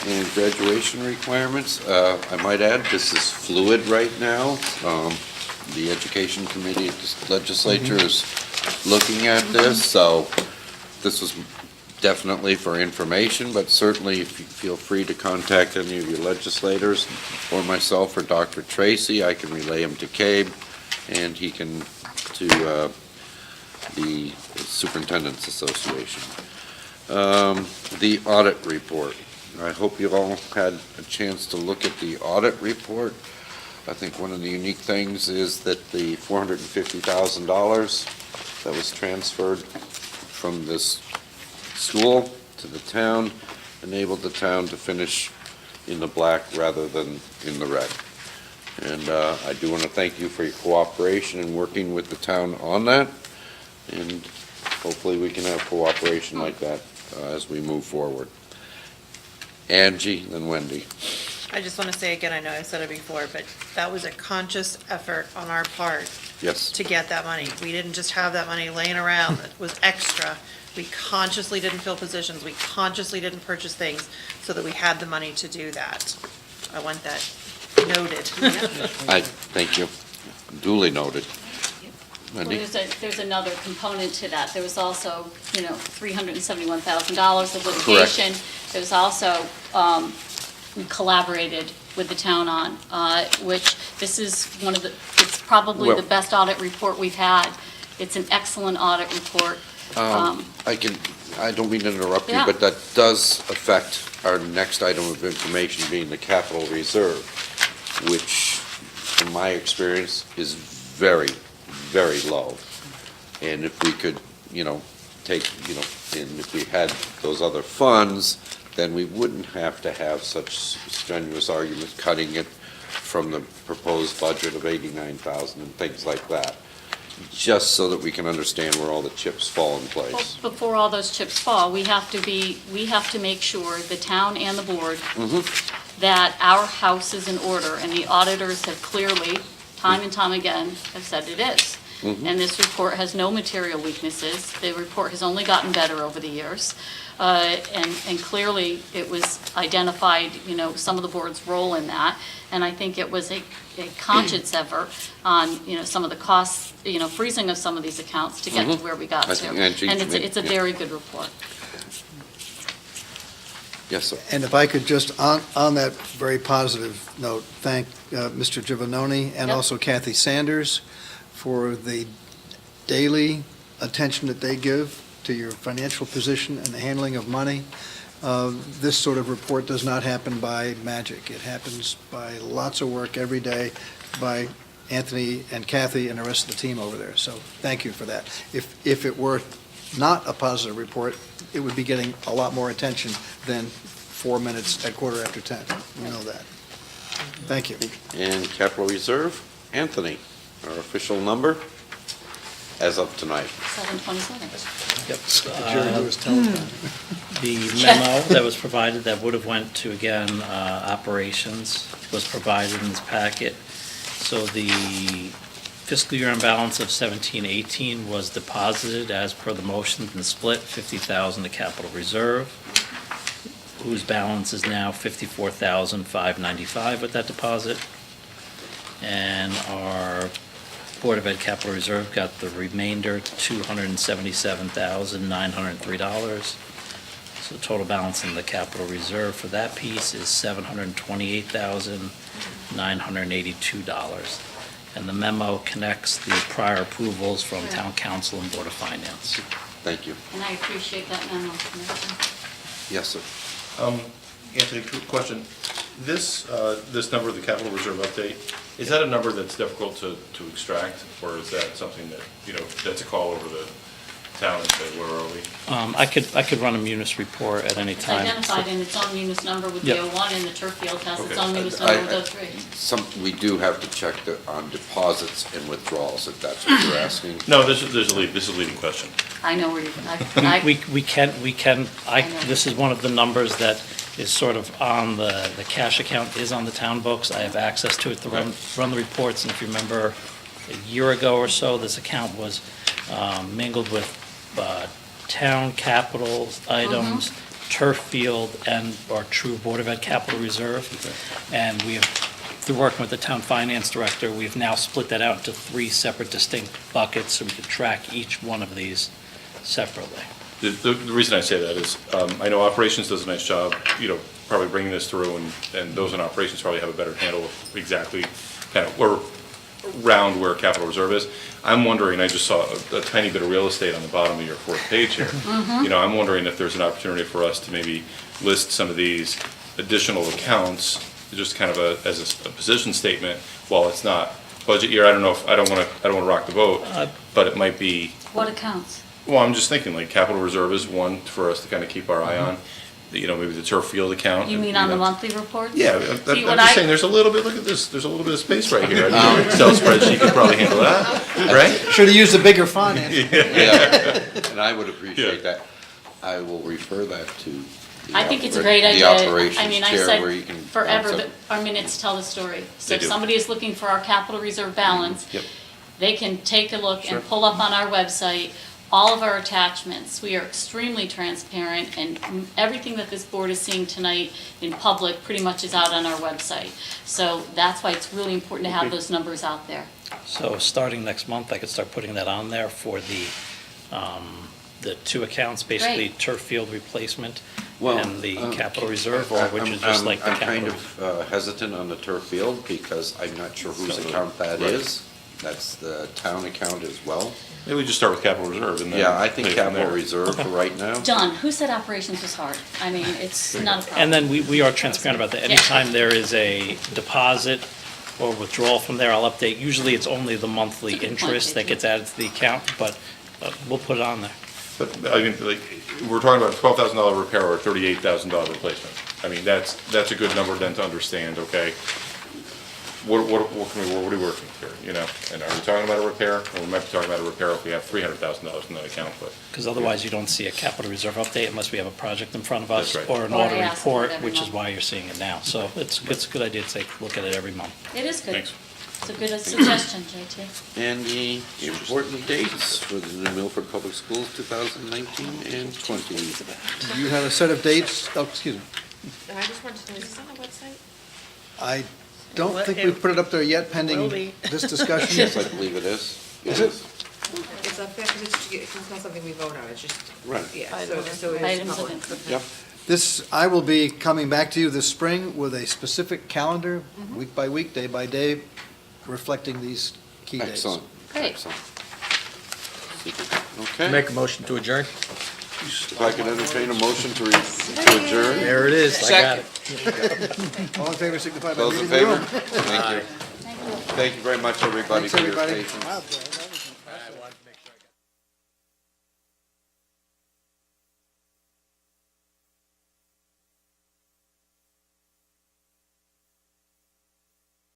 And graduation requirements, I might add, this is fluid right now. The Education Committee at the Legislature is looking at this, so this was definitely for information, but certainly if you feel free to contact any of your legislators or myself or Dr. Tracy, I can relay him to CABE, and he can to the Superintendent's Association. The audit report. I hope you all had a chance to look at the audit report. I think one of the unique things is that the $450,000 that was transferred from this school to the town enabled the town to finish in the black rather than in the red. And I do want to thank you for your cooperation in working with the town on that. And hopefully we can have cooperation like that as we move forward. Angie, then Wendy. I just want to say again, I know I said it before, but that was a conscious effort on our part Yes. to get that money. We didn't just have that money laying around, it was extra. We consciously didn't fill positions, we consciously didn't purchase things so that we had the money to do that. I want that noted. I thank you. Duly noted. Well, Wendy? there's another component to that. There was also, $371,000 of litigation. There was also, we collaborated with the town on, which this is it's probably Well- the best audit report we've had. It's an excellent audit report. I don't mean to interrupt you, Yeah. but that does affect our next item of information being the capital reserve, which, from my experience, is very, very low. And if we could, and if we had those other funds, then we wouldn't have to have such strenuous arguments cutting it from the proposed budget of $89,000 and things like that. just so that we can understand where all the chips fall in place. Before all those chips fall, we have to make sure, the town and the board, that our house is in order, and the auditors have clearly, time and time again, have said it is. And this report has no material weaknesses. The report has only gotten better over the years. And clearly, it was identified, some of the board's role in that. And I think it was a conscious effort on, some of the costs, freezing of some of these accounts to get to where we got to. And it's a very good report. Yes, sir. And if I could just, on that very positive note, thank Mr. Giovannoni and Yep. also Kathy Sanders for the daily attention that they give to your financial position and the handling of money. This sort of report does not happen by magic. It happens by lots of work every day by Anthony and Kathy and the rest of the team over there. So thank you for that. If it were not a positive report, it would be getting a lot more attention than 4 minutes at 10:15. You know that. Thank you. And capital reserve, Anthony, our official number as of tonight. 727. Yep. Jerry Lewis telephone. The memo that was provided that would have went to, again, operations was provided in this packet. So the fiscal year imbalance of 17-18 was deposited as per the motion and split, 50,000 to capital reserve, whose balance is now 54,595 with that deposit. And our Board of Ed capital reserve got the remainder, $277,903. So the total balance in the capital reserve for that piece is $728,982. And the memo connects the prior approvals from Town Council and Board of Finance. Thank you. And I appreciate that memo, Commissioner. Yes, sir. Anthony, quick question. This number, the capital reserve update, is that a number that's difficult to extract? Or is that something that, that's a call over the town and say, where are we? I could run a Munis report at any It's time. identified in its own munis number with the Yep. 01, and the turf field has its Okay. own munis number with 03. We do have to check on deposits and withdrawals, if that's what you're asking. No, this is a leading question. I know where you, We can, this is one of the numbers that is sort of on the cash account is on the town books. I have access to it to run the reports, and if you remember, a year ago or so, this account was mingled with town capital items, turf field, and our true Board of Ed capital reserve. And we have, through working with the town finance director, we've now split that out into 3 separate distinct buckets, so we can track each one of these separately. The reason I say that is, I know operations does a nice job, probably bringing this through, and those in operations probably have a better handle of exactly kind of around where capital reserve is. I'm wondering, I just saw a tiny bit of real estate on the bottom of your 4th page here. I'm wondering if there's an opportunity for us to maybe list some of these additional accounts, just kind of as a position statement, while it's not budget year. I don't know if, I don't want to rock the boat, but it might be. What accounts? Well, I'm just thinking, like, capital reserve is one for us to kind of keep our eye on. Maybe the turf field account. You mean on the monthly reports? Yeah, See, I'm what just saying, there's a little bit, look at this, there's a little bit of space right here. Excel spreadsheet could probably handle that, right? Should have used a bigger font. Yeah, and I would appreciate that. I will refer that to I think it's a great the idea. operations I mean, I chair said where you can. forever that our minutes tell the story. So They if do. somebody is looking for our capital reserve balance, Yep. they can take a look Sure. and pull up on our website all of our attachments. We are extremely transparent, and everything that this board is seeing tonight in public pretty much is out on our website. So that's why it's really important to have those numbers out there. So starting next month, I could start putting that on there for the 2 accounts, basically Great. turf field replacement Well, and the capital reserve, or which is just like the I'm kind capital. of hesitant on the turf field because I'm not sure whose account that Right. is. That's the town account as well. Maybe we just start with capital reserve and then. Yeah, I think take it from capital there. reserve for right now. Done. Who said operations was hard? I mean, it's not a problem. And then we are transparent about that. Yeah. Anytime there is a deposit or withdrawal from there, I'll update. Usually it's only the monthly That's a good point, interest that Jason. gets added to the account, but we'll put it on there. But, I mean, like, we're talking about a $12,000 repair or a $38,000 replacement. I mean, that's a good number then to understand, okay? what are we working here, you know? And are we talking about a repair? Or we might be talking about a repair if we have $300,000 in that account, but. Because otherwise you don't see a capital reserve update unless we have a project in front of us. That's right. Or an Or audit we ask for it report, every which is month. why you're seeing it now. So it's a good idea to take a look at it every month. It is good. Thanks. It's a good suggestion, JT. And the important dates for the New Milford Public Schools, 2019 and 20. Do you have a set of dates? Oh, excuse me. And I just wanted to know, is this on the website? I don't think we've put it up there yet pending Will be. this discussion. Yes, I believe it is. Is it? It's up there, because it's not something we vote on, it's just. Right. Yeah, so it's Items of public. interest. Yep. This, I will be coming back to you this spring with a specific calendar, week by week, day by day, reflecting these key dates. Excellent. Great. Excellent. Okay. Make a motion to adjourn? If I could entertain a motion to adjourn. There it is, I got it. All in favor, signify by Those in leaving the favor? room. Thank you. Thank you very much, everybody, Thanks, for your everybody. patience.